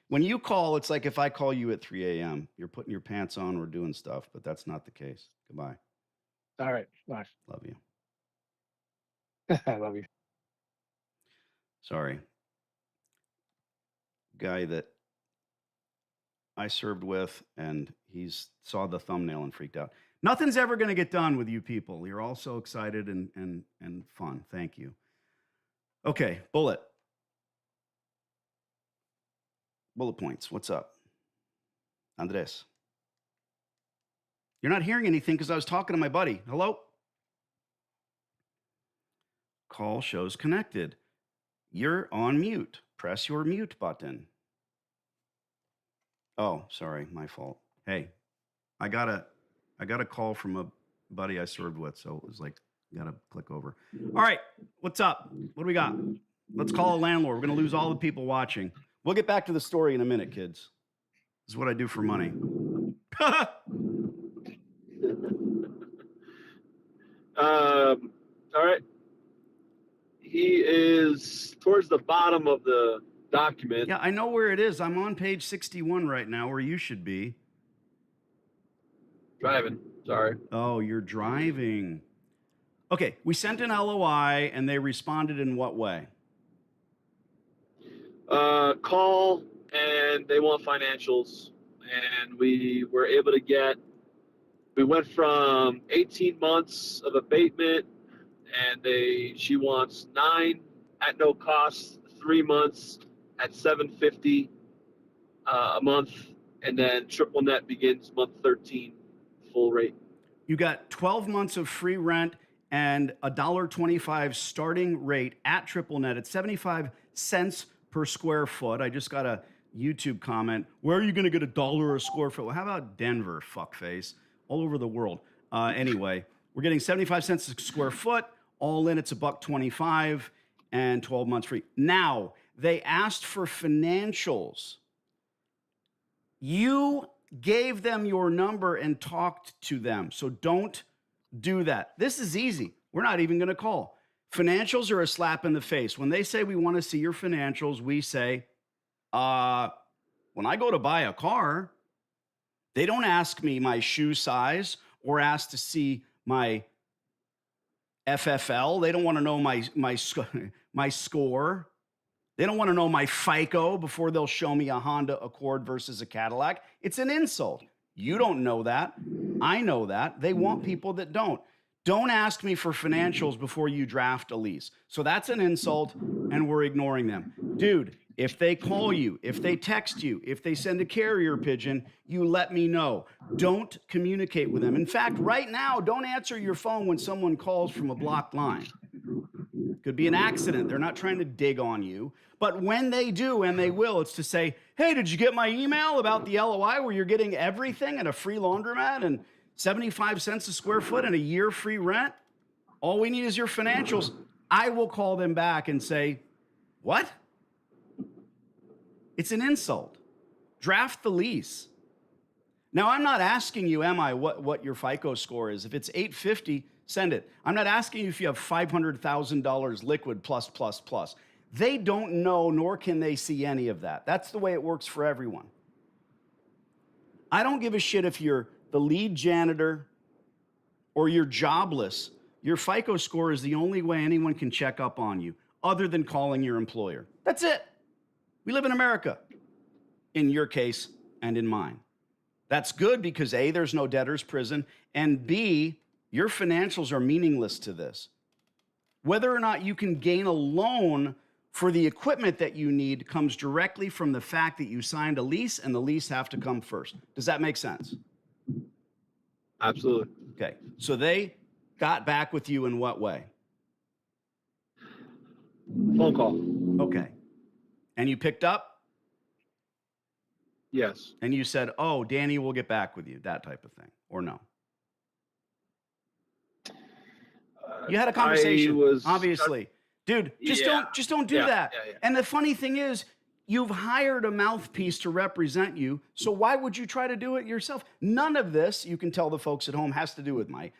When you call, it's like if I call you at 3 a.m. You're putting your pants on, we're doing stuff, but that's not the case. Goodbye. All right. Bye. Love you. I love you. Sorry. Guy that I served with, and he's saw the thumbnail and freaked out. Nothing's ever going to get done with you people. You're all so excited and fun. Thank you. Okay, bullet points. What's up, Andres? You're not hearing anything because I was talking to my buddy. Hello? Call shows connected. You're on mute. Press your mute button. Oh, sorry, my fault. Hey, I got a call from a buddy I served with, so it was like, gotta click over. All right, what's up? What do we got? Let's call a landlord. We're gonna lose all the people watching. We'll get back to the story in a minute, kids. This is what I do for money. All right. He is towards the bottom of the document. Yeah, I know where it is. I'm on page 61 right now, where you should be. Driving. Sorry. Oh, you're driving. Okay, we sent an LOI, and they responded in what way? Call and they want financials, and we were able to get. We went from 18 months of abatement, and she wants 9 at no cost, 3 months at $750 a month, and then triple net begins month 13, full rate. You got 12 months of free rent and $1.25 starting rate at triple net at 75 cents per square foot. I just got a YouTube comment. Where are you going to get $1 a square foot? Well, how about Denver, fuckface? All over the world. Anyway, we're getting 75 cents a square foot. All in, it's $1.25 and 12 months free. Now, They asked for financials. You gave them your number and talked to them. So don't do that. This is easy. We're not even going to call. Financials are a slap in the face. When they say we want to see your financials, we say, when I go to buy a car, they don't ask me my shoe size or ask to see my FFL. They don't want to know my score. They don't want to know my FICO before they'll show me a Honda Accord versus a Cadillac. It's an insult. You don't know that. I know that. They want people that don't. Don't ask me for financials before you draft a lease. So that's an insult, and we're ignoring them. Dude, if they call you, if they text you, if they send a carrier pigeon, you let me know. Don't communicate with them. In fact, right now, don't answer your phone when someone calls from a blocked line. Could be an accident. They're not trying to dig on you. But when they do, and they will, it's to say, hey, did you get my email about the LOI where you're getting everything and a free laundromat and 75 cents a square foot and a year free rent? All we need is your financials. I will call them back and say, what? It's an insult. Draft the lease. Now, I'm not asking you, am I, what your FICO score is. If it's 850, send it. I'm not asking you if you have $500,000 liquid plus. They don't know, nor can they see any of that. That's the way it works for everyone. I don't give a shit if you're the lead janitor or you're jobless. Your FICO score is the only way anyone can check up on you, other than calling your employer. That's it. We live in America, in your case and in mine. That's good because A, there's no debtor's prison, and B, your financials are meaningless to this. Whether or not you can gain a loan for the equipment that you need comes directly from the fact that you signed a lease, and the lease have to come first. Does that make sense? Absolutely. Okay. So they got back with you in what way? Phone call. Okay. And you picked up Yes. and you said, oh, Danny will get back with you, that type of thing, or no? You had a conversation, obviously. Dude, just don't do that. Yeah. And the funny thing is, you've hired a mouthpiece to represent you, so why would you try to do it yourself? None of this, you can tell the folks at home, has to do with my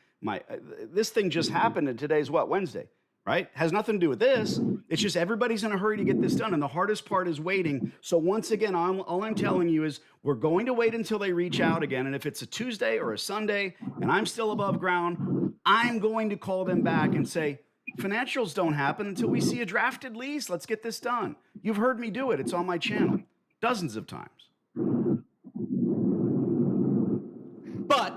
this thing just happened, and today's what, Wednesday, right? Has nothing to do with this. It's just everybody's in a hurry to get this done, and the hardest part is waiting. So once again, all I'm telling you is we're going to wait until they reach out again, and if it's a Tuesday or a Sunday and I'm still above ground, I'm going to call them back and say, financials don't happen until we see a drafted lease. Let's get this done. You've heard me do it. It's on my channel dozens of times. But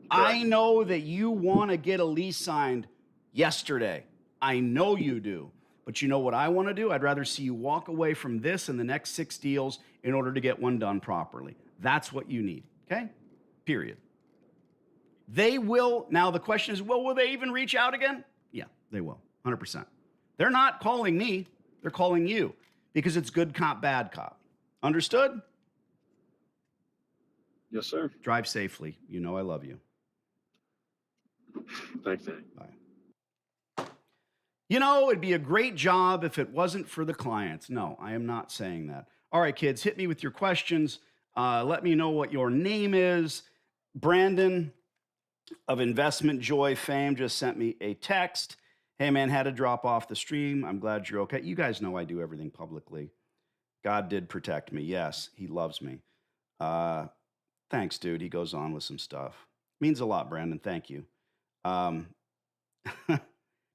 I know that you want to get a lease signed yesterday. I know you do. But you know what I want to do? I'd rather see you walk away from this and the next 6 deals in order to get one done properly. That's what you need. Okay? Period. They will. Now the question is, well, will they even reach out again? Yeah, they will. 100%. They're not calling me. They're calling you because it's good cop, bad cop. Understood? Yes, sir. Drive safely. You know I love you. Thanks, Danny. Bye. You know, it'd be a great job if it wasn't for the clients. No, I am not saying that. All right, kids, hit me with your questions. Let me know what your name is. Brandon of Investment Joy fame just sent me a text. Hey, man, had to drop off the stream. I'm glad you're okay. You guys know I do everything publicly. God did protect me. Yes, he loves me. Thanks, dude. He goes on with some stuff. Means a lot, Brandon. Thank you.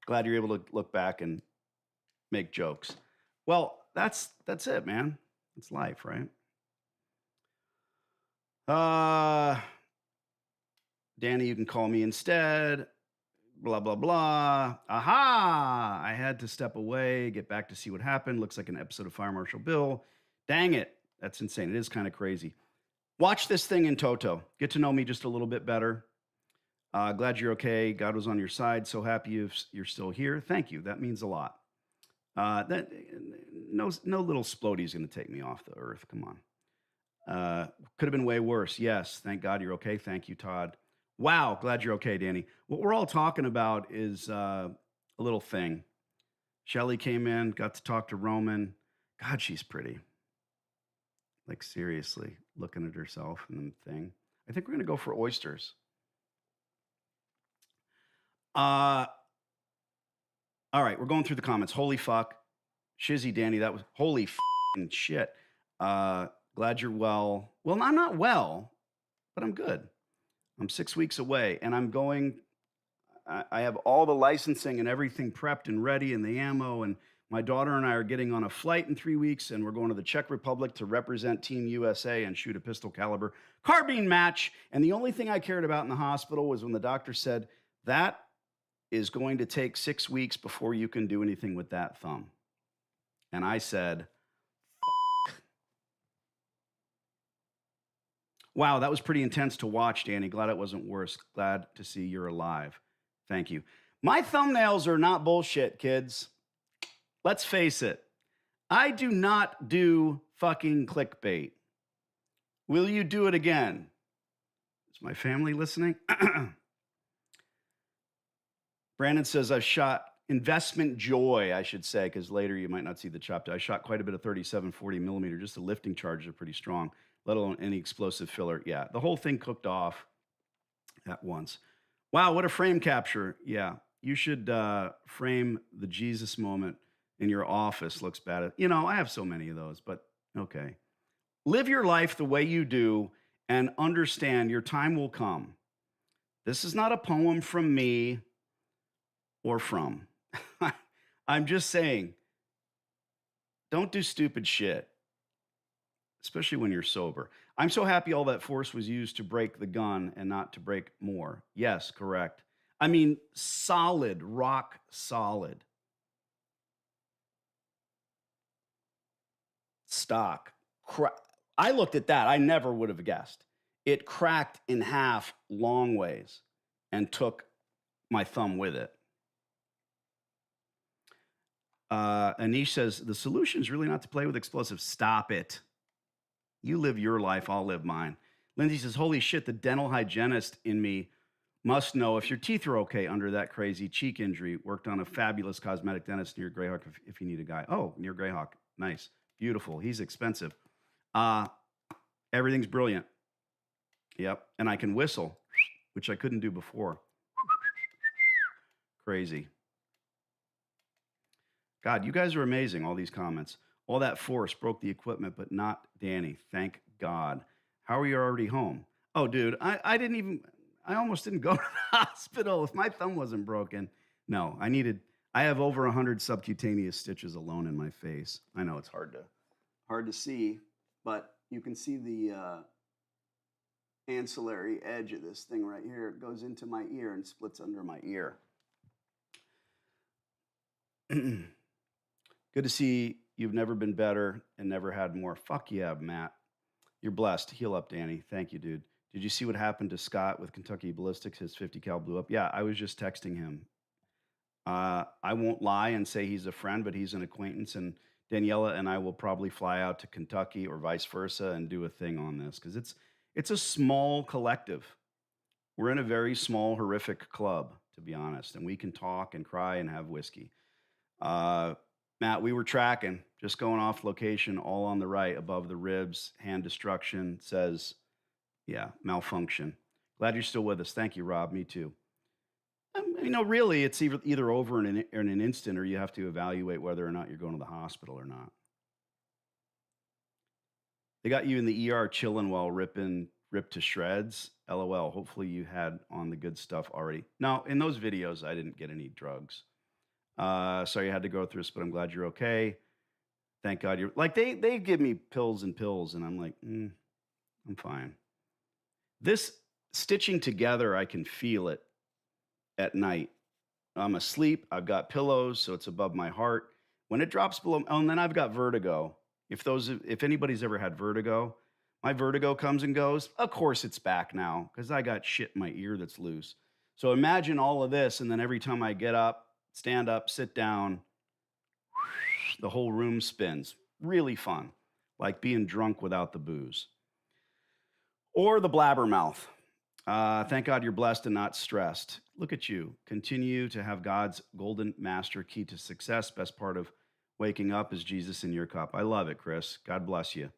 Glad you're able to look back and make jokes. Well, that's it, man. It's life, right? Danny, you can call me instead. Blah, blah, blah. Aha! I had to step away, get back to see what happened. Looks like an episode of Fire Marshal Bill. Dang it. That's insane. It is kind of crazy. Watch this thing in toto. Get to know me just a little bit better. Glad you're okay. God was on your side. So happy you're still here. Thank you. That means a lot. No little splodey's going to take me off the earth. Come on. Could have been way worse. Yes. Thank God you're okay. Thank you, Todd. Wow. Glad you're okay, Danny. What we're all talking about is a little thing. Shelly came in, got to talk to Roman, God, she's pretty. Like, seriously, looking at herself in the thing. I think we're going to go for oysters. Uh, all right, we're going through the comments. Holy fuck. Shizzy Danny, that was holy shit. Glad you're well. Well, I'm not well, but I'm good. I'm 6 weeks away, and I'm going. I have all the licensing and everything prepped and ready, and the ammo. And my daughter and I are getting on a flight in 3 weeks, and we're going to the Czech Republic to represent Team USA and shoot a pistol caliber carbine match. And the only thing I cared about in the hospital was when the doctor said, that is going to take 6 weeks before you can do anything with that thumb. And I said, wow, that was pretty intense to watch, Danny. Glad it wasn't worse. Glad to see you're alive. Thank you. My thumbnails are not bullshit, kids. Let's face it. I do not do fucking clickbait. Will you do it again? Is my family listening? Brandon says I've shot investment joy, I should say, because later you might not see the chopped. I shot quite a bit of 37, 40 millimeter. Just the lifting charges are pretty strong, let alone any explosive filler. Yeah, the whole thing cooked off at once. Wow, what a frame capture. Yeah, you should frame the Jesus moment in your office. Looks bad. You know, I have so many of those, but okay. Live your life the way you do and understand your time will come. This is not a poem from me or from. I'm just saying, don't do stupid shit, especially when you're sober. I'm so happy all that force was used to break the gun and not to break more. Yes, correct. I mean, solid, rock solid. Stock. I looked at that. I never would have guessed. It cracked in half long ways and took my thumb with it. Anish says, the solution is really not to play with explosives. Stop it. You live your life, I'll live mine. Lindsay says, holy shit, the dental hygienist in me must know if your teeth are okay under that crazy cheek injury. Worked on a fabulous cosmetic dentist near Greyhawk if you need a guy. Oh, near Greyhawk. Nice. Beautiful. He's expensive. Everything's brilliant. Yep. And I can whistle, which I couldn't do before. Crazy. God, you guys are amazing, all these comments. All that force broke the equipment, but not Danny. Thank God. How are you already home? Oh, dude, I almost didn't go to the hospital if my thumb wasn't broken. No, I have over 100 subcutaneous stitches alone in my face. I know it's hard to see, but you can see the ancillary edge of this thing right here. It goes into my ear and splits under my ear. Good to see you've never been better and never had more. Fuck yeah, Matt. You're blessed. Heal up, Danny. Thank you, dude. Did you see what happened to Scott with Kentucky Ballistics? His 50 cal blew up. Yeah, I was just texting him. I won't lie and say he's a friend, but he's an acquaintance. And Daniela and I will probably fly out to Kentucky or vice versa and do a thing on this because it's a small collective. We're in a very small, horrific club, to be honest, and we can talk and cry and have whiskey. Matt, we were tracking, just going off location, all on the right, above the ribs, hand destruction, says, yeah, malfunction. Glad you're still with us. Thank you, Rob. Me too. Really, it's either over in an instant or you have to evaluate whether or not you're going to the hospital or not. They got you in the ER chilling while ripped to shreds. LOL. Hopefully you had on the good stuff already. No, in those videos, I didn't get any drugs. Sorry you had to go through this, but I'm glad you're okay. Thank God you're like, they give me pills, and I'm like, I'm fine. This stitching together, I can feel it at night. I'm asleep. I've got pillows, so it's above my heart. When it drops below, and then I've got vertigo. If anybody's ever had vertigo, my vertigo comes and goes. Of course it's back now because I got shit in my ear that's loose. So imagine all of this, and then every time I get up, stand up, sit down, the whole room spins. Really fun, like being drunk without the booze. Or the blabbermouth. Thank God you're blessed and not stressed. Look at you. Continue to have God's golden master key to success. Best part of Waking up is Jesus in your cup. I love it, Chris. God bless you.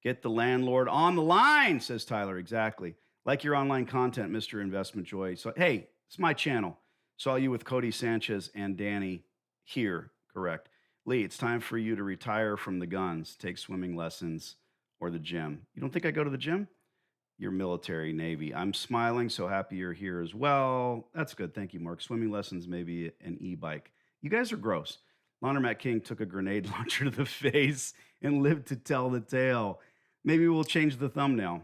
Get the landlord on the line, says Tyler. Exactly. Like your online content, Mr. Investment Joy. So, hey, it's my channel. Saw you with Cody Sanchez and Danny here. Correct. Lee, it's time for you to retire from the guns, take swimming lessons or the gym. You don't think I go to the gym? You're military, Navy. I'm smiling, so happy you're here as well. That's good. Thank you, Mark. Swimming lessons, maybe an e-bike. You guys are gross. Laundromat King took a grenade launcher to the face and lived to tell the tale. Maybe we'll change the thumbnail.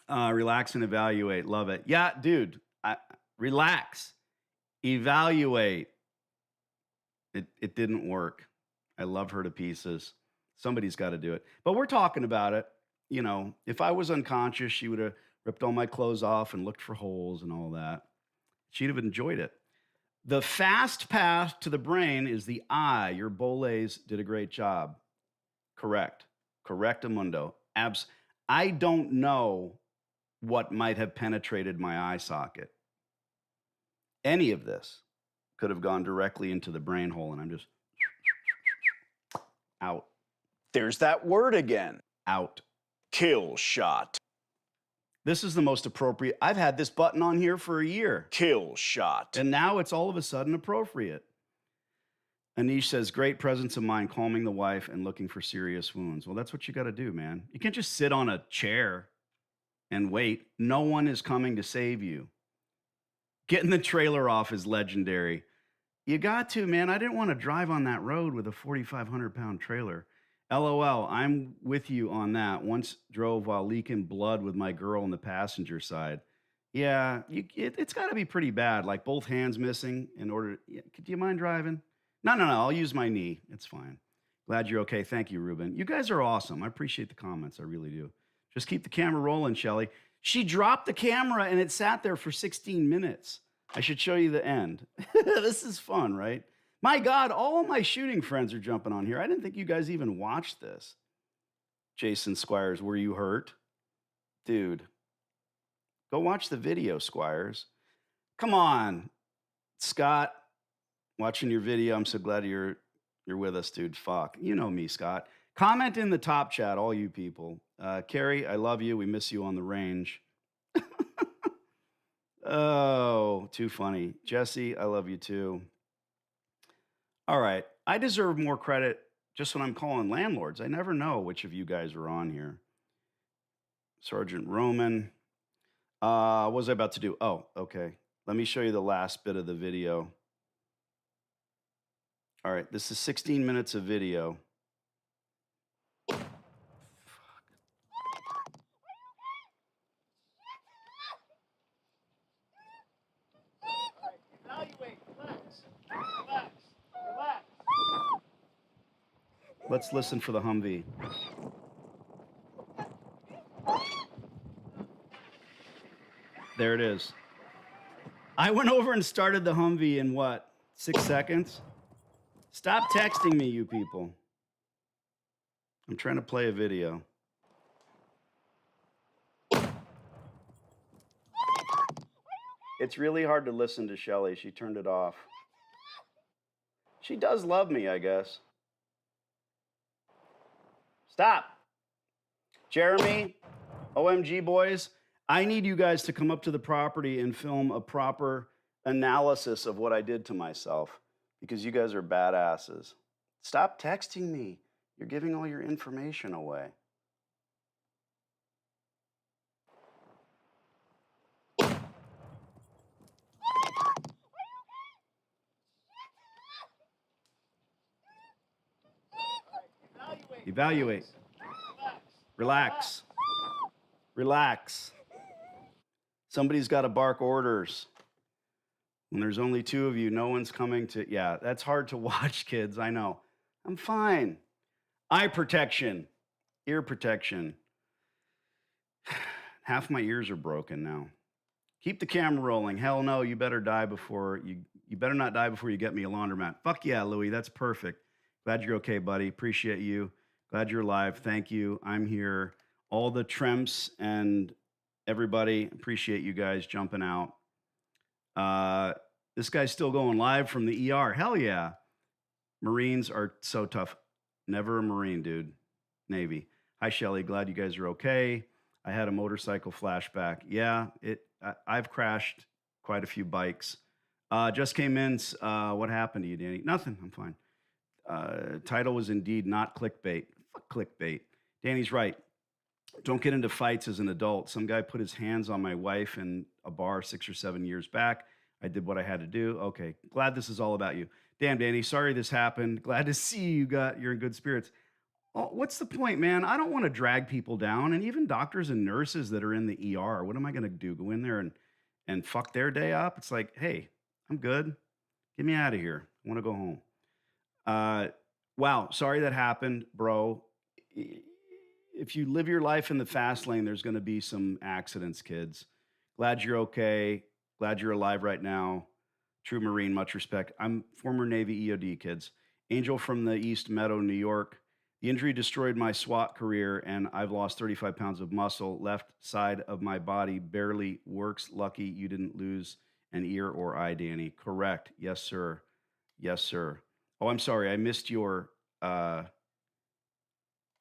Relax and evaluate. Love it. Yeah, dude, relax. Evaluate. It didn't work. I love her to pieces. Somebody's got to do it. But we're talking about it. You know, if I was unconscious, she would have ripped all my clothes off and looked for holes and all that. She'd have enjoyed it. The fast path to the brain is the eye. Your Boles did a great job. Correct. Correctamundo. I don't know what might have penetrated my eye socket. Any of this could have gone directly into the brain hole, and I'm just out. There's that word again. Out. Kill shot. This is the most appropriate. I've had this button on here for a year. Kill shot. And now it's all of a sudden appropriate. Anish says, great presence of mind, calming the wife and looking for serious wounds. Well, that's what you got to do, man. You can't just sit on a chair and wait. No one is coming to save you. Getting the trailer off is legendary. You got to, man. I didn't want to drive on that road with a 4,500-pound trailer. LOL, I'm with you on that. Once drove while leaking blood with my girl on the passenger side. Yeah, it's got to be pretty bad, like both hands missing in order. Yeah, do you mind driving? No, I'll use my knee. It's fine. Glad you're okay. Thank you, Ruben. You guys are awesome. I appreciate the comments. I really do. Just keep the camera rolling, Shelly. She dropped the camera and it sat there for 16 minutes. I should show you the end. This is fun, right? My God, all of my shooting friends are jumping on here. I didn't think you guys even watched this. Jason Squires, were you hurt? Dude, go watch the video, Squires. Come on. Scott, watching your video. I'm so glad you're with us, dude. Fuck. You know me, Scott. Comment in the top chat, all you people. Carrie, I love you. We miss you on the range. Oh, too funny. Jesse, I love you too. All right. I deserve more credit just when I'm calling landlords. I never know which of you guys are on here. Sergeant Roman. What was I about to do? Oh, okay. Let me show you the last bit of the video. All right. This is 16 minutes of video. Let's listen for the Humvee. There it is. I went over and started the Humvee in what, 6 seconds? Stop texting me, you people. I'm trying to play a video. It's really hard to listen to Shelly. She turned it off. She does love me, I guess. Stop. Jeremy, OMG boys, I need you guys to come up to the property and film a proper analysis of what I did to myself because you guys are badasses. Stop texting me. You're giving all your information away. Evaluate. Relax. Relax. Somebody's got to bark orders. When there's only 2 of you, no one's coming to. Yeah, that's hard to watch, kids. I know. I'm fine. Eye protection, ear protection. Half my ears are broken now. Keep the camera rolling. Hell no, you better die before you better not die before you get me a laundromat. Fuck yeah, Louie, that's perfect. Glad you're okay, buddy. Appreciate you. Glad you're alive. Thank you. I'm here. All the Tremps and everybody, appreciate you guys jumping out. This guy's still going live from the ER. Hell yeah. Marines are so tough. Never a Marine, dude. Navy. Hi, Shelly. Glad you guys are okay. I had a motorcycle flashback. Yeah, I've crashed quite a few bikes. Just came in. What happened to you, Danny? Nothing. I'm fine. Title was indeed not clickbait. Fuck clickbait. Danny's right. Don't get into fights as an adult. Some guy put his hands on my wife in a bar 6 or 7 years back. I did what I had to do. Okay. Glad this is all about you. Damn, Danny. Sorry this happened. Glad to see you're in good spirits. Oh, what's the point, man? I don't want to drag people down. And even doctors and nurses that are in the ER, what am I going to do? Go in there and fuck their day up? It's like, hey, I'm good. Get me out of here. I want to go home. Wow. Sorry that happened, bro. If you live your life in the fast lane, there's going to be some accidents, kids. Glad you're okay. Glad you're alive right now. True Marine, much respect. I'm former Navy EOD, kids. Angel from the East Meadow, New York. The injury destroyed my SWAT career, and I've lost 35 pounds of muscle. Left side of my body barely works. Lucky you didn't lose an ear or eye, Danny. Correct. Yes, sir. Yes, sir. Oh, I'm sorry. I missed your.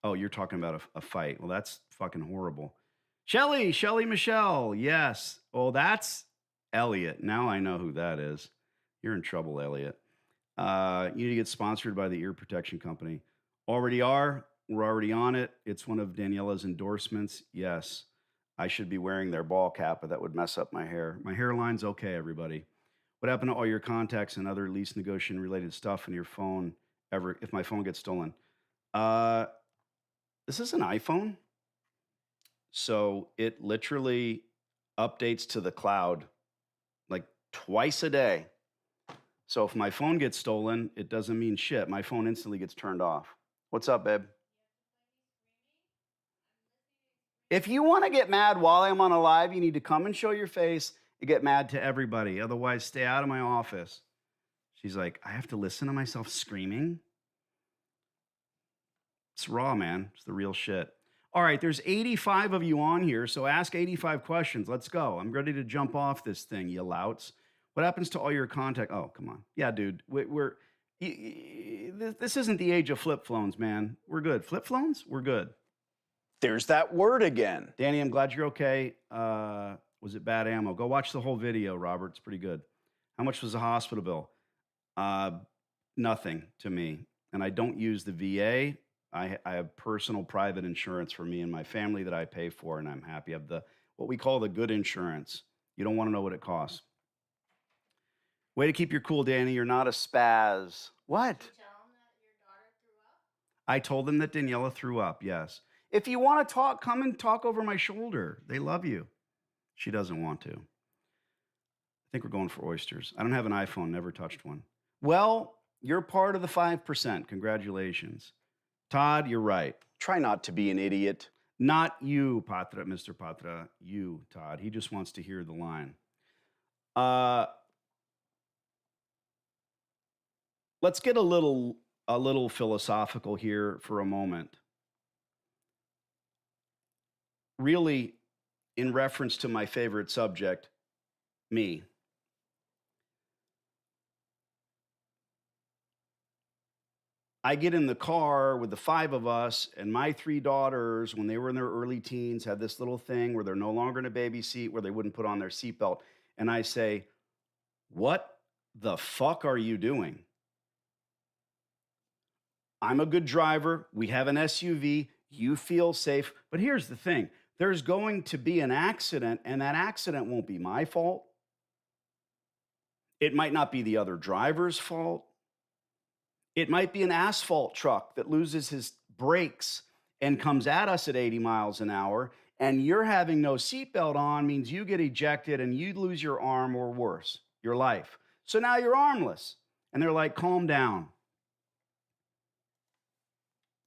Oh, you're talking about a fight. Well, that's fucking horrible. Shelly Michelle. Yes. Oh, that's Elliot. Now I know who that is. You're in trouble, Elliot. You need to get sponsored by the ear protection company. Already are. We're already on it. It's one of Daniela's endorsements. Yes. I should be wearing their ball cap, but that would mess up my hair. My hairline's okay, everybody. What happened to all your contacts and other lease negotiation related stuff in your phone ever if my phone gets stolen? This is an iPhone. So it literally updates to the cloud like twice a day. So if my phone gets stolen, it doesn't mean shit. My phone instantly gets turned off. What's up, babe? If you want to get mad while I'm on a live, you need to come and show your face and get mad to everybody. Otherwise, stay out of my office. She's like, I have to listen to myself screaming? It's raw, man. It's the real shit. All right, there's 85 of you on here, so ask 85 questions. Let's go. I'm ready to jump off this thing, you louts. What happens to all your contact? Oh, come on. Yeah, dude. This isn't the age of flip phones, man. We're good. Flip phones? We're good. There's that word again. Danny, I'm glad you're okay. Was it bad ammo? Go watch the whole video, Robert. It's pretty good. How much was the hospital bill? Nothing to me. And I don't use the VA. I have personal private insurance for me and my family that I pay for, and I'm happy. I have what we call the good insurance. You don't want to know what it costs. Way to keep your cool, Danny. You're not a spaz. What? Did you tell him that your daughter threw up? I told them that Daniela threw up, yes. If you want to talk, come and talk over my shoulder. They love you. She doesn't want to. I think we're going for oysters. I don't have an iPhone, never touched one. Well, you're part of the 5%. Congratulations. Todd, you're right. Try not to be an idiot. Not you, Patra, Mr. Patra. You, Todd. He just wants to hear the line. Let's get a little philosophical here for a moment. Really, in reference to my favorite subject, me. I get in the car with the 5 of us, and my 3 daughters, when they were in their early teens, had this little thing where they're no longer in a baby seat, where they wouldn't put on their seatbelt. And I say, what the fuck are you doing? I'm a good driver. We have an SUV. You feel safe. But here's the thing. There's going to be an accident, and that accident won't be my fault. It might not be the other driver's fault. It might be an asphalt truck that loses his brakes and comes at us at 80 miles an hour, and you're having no seatbelt on means you get ejected and you lose your arm or worse, your life. So now you're armless. And they're like, calm down.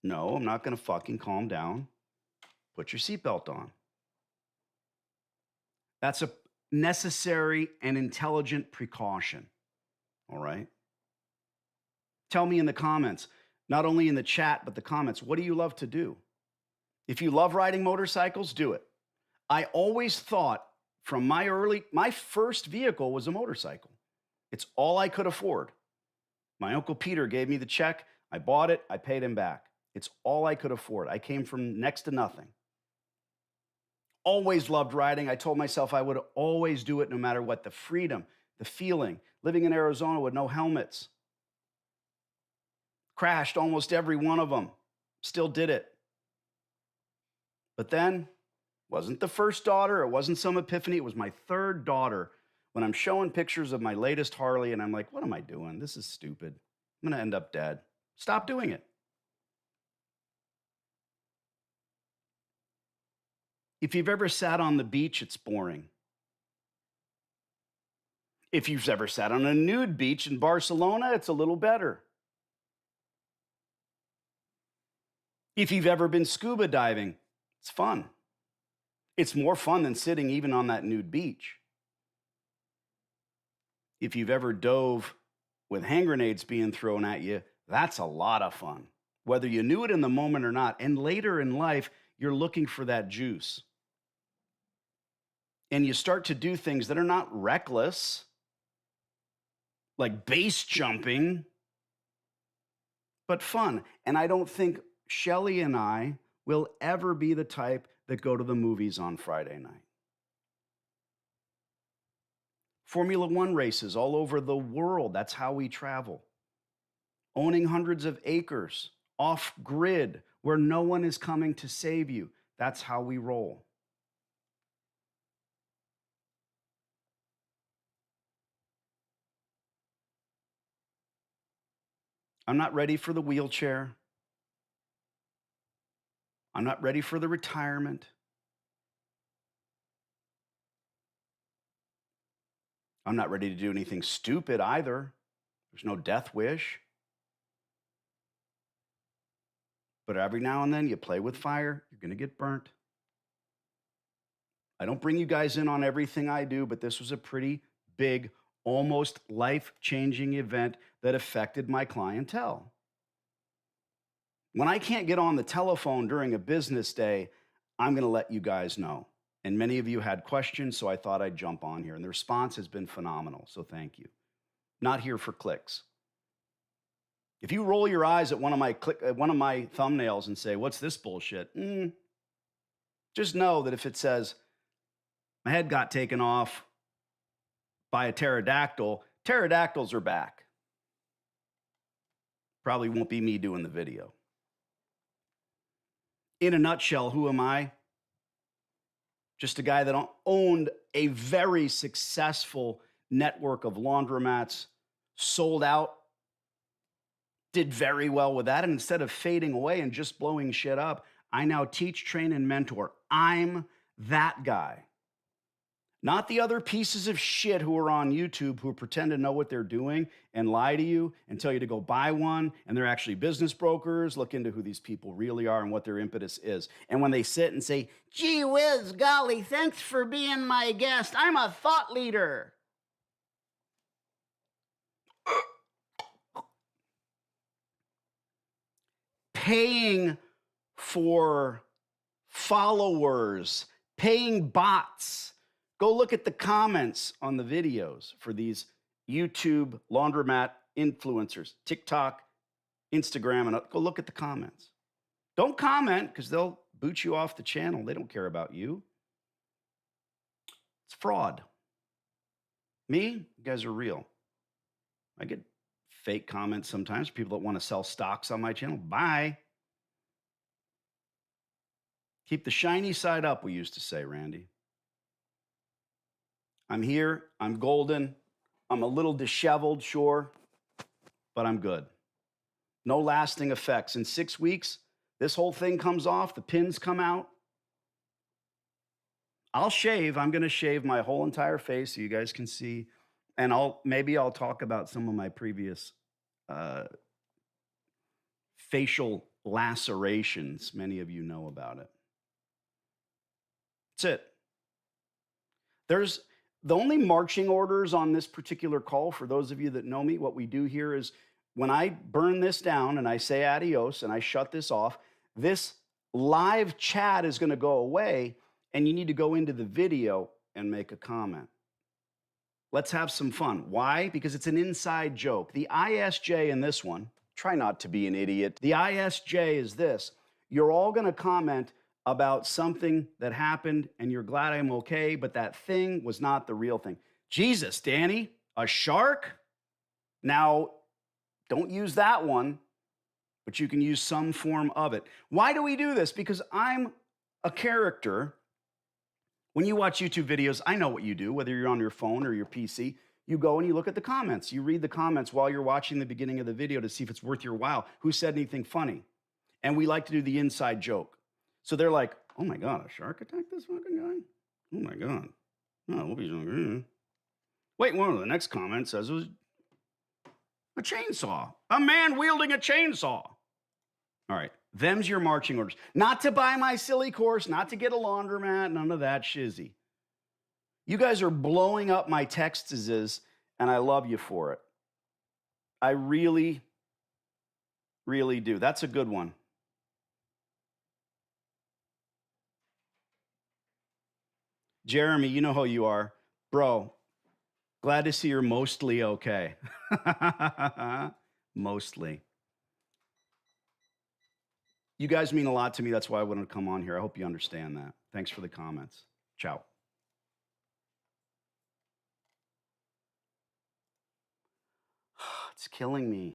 No, I'm not going to fucking calm down. Put your seatbelt on. That's a necessary and intelligent precaution. All right? Tell me in the comments, not only in the chat, but the comments, what do you love to do? If you love riding motorcycles, do it. I always thought from my first vehicle was a motorcycle. It's all I could afford. My Uncle Peter gave me the check. I bought it. I paid him back. It's all I could afford. I came from next to nothing. Always loved riding. I told myself I would always do it no matter what. The freedom, the feeling, living in Arizona with no helmets. Crashed almost every one of them. Still did it. But then, wasn't the first daughter. It wasn't some epiphany. It was my third daughter. When I'm showing pictures of my latest Harley and I'm like, what am I doing? This is stupid. I'm going to end up dead. Stop doing it. If you've ever sat on the beach, it's boring. If you've ever sat on a nude beach in Barcelona, it's a little better. If you've ever been scuba diving, it's fun. It's more fun than sitting even on that nude beach. If you've ever dove with hand grenades being thrown at you, that's a lot of fun. Whether you knew it in the moment or not. And later in life, you're looking for that juice. And you start to do things that are not reckless, like base jumping, but fun. And I don't think Shelly and I will ever be the type that go to the movies on Friday night. Formula One races all over the world. That's how we travel. Owning hundreds of acres off grid where no one is coming to save you. That's how we roll. I'm not ready for the wheelchair. I'm not ready for the retirement. I'm not ready to do anything stupid either. There's no death wish. But every now and then you play with fire, you're going to get burnt. I don't bring you guys in on everything I do, but this was a pretty big, almost life-changing event that affected my clientele. When I can't get on the telephone during a business day, I'm going to let you guys know. And many of you had questions, so I thought I'd jump on here. And the response has been phenomenal, so thank you. Not here for clicks. If you roll your eyes at one of my thumbnails and say, what's this bullshit? Just know that if it says, my head got taken off by a pterodactyl, pterodactyls are back. Probably won't be me doing the video. In a nutshell, who am I? Just a guy that owned a very successful network of laundromats, sold out, did very well with that. And instead of fading away and just blowing shit up, I now teach, train, and mentor. I'm that guy. Not the other pieces of shit who are on YouTube who pretend to know what they're doing and lie to you and tell you to go buy one. And they're actually business brokers. Look into who these people really are and what their impetus is. And when they sit and say, gee whiz, golly, thanks for being my guest. I'm a thought leader. Paying for followers, paying bots. Go look at the comments on the videos for these YouTube laundromat influencers, TikTok, Instagram, and go look at the comments. Don't comment because they'll boot you off the channel. They don't care about you. It's fraud. Me, you guys are real. I get fake comments sometimes, people that want to sell stocks on my channel. Bye. Keep the shiny side up, we used to say, Randy. I'm here, I'm golden, I'm a little disheveled, sure, but I'm good. No lasting effects. In 6 weeks, this whole thing comes off, the pins come out. I'll shave, I'm gonna shave my whole entire face so you guys can see, and maybe I'll talk about some of my previous facial lacerations. Many of you know about it. That's it. There's the only marching orders on this particular call, for those of you that know me, what we do here is when I burn this down and I say adios and I shut this off, this live chat is going to go away and you need to go into the video and make a comment. Let's have some fun. Why? Because it's an inside joke. The ISJ in this one, Try not to be an idiot. the ISJ is this. You're all going to comment about something that happened and you're glad I'm okay, but that thing was not the real thing. Jesus, Danny, a shark? Now, don't use that one, but you can use some form of it. Why do we do this? Because I'm a character. When you watch YouTube videos, I know what you do, whether you're on your phone or your PC. You go and you look at the comments. You read the comments while you're watching the beginning of the video to see if it's worth your while. Who said anything funny? And we like to do the inside joke. So they're like, oh my God, a shark attacked this fucking guy? Oh my God. Oh, we'll be wait, one of the next comments says it was a chainsaw. A man wielding a chainsaw. All right. Them's your marching orders. Not to buy my silly course, not to get a laundromat, none of that shizzy. You guys are blowing up my texts, and I love you for it. I really, really do. That's a good one. Jeremy, you know who you are. Bro, glad to see you're mostly okay. Mostly. You guys mean a lot to me. That's why I wanted to come on here. I hope you understand that. Thanks for the comments. Ciao. It's killing me.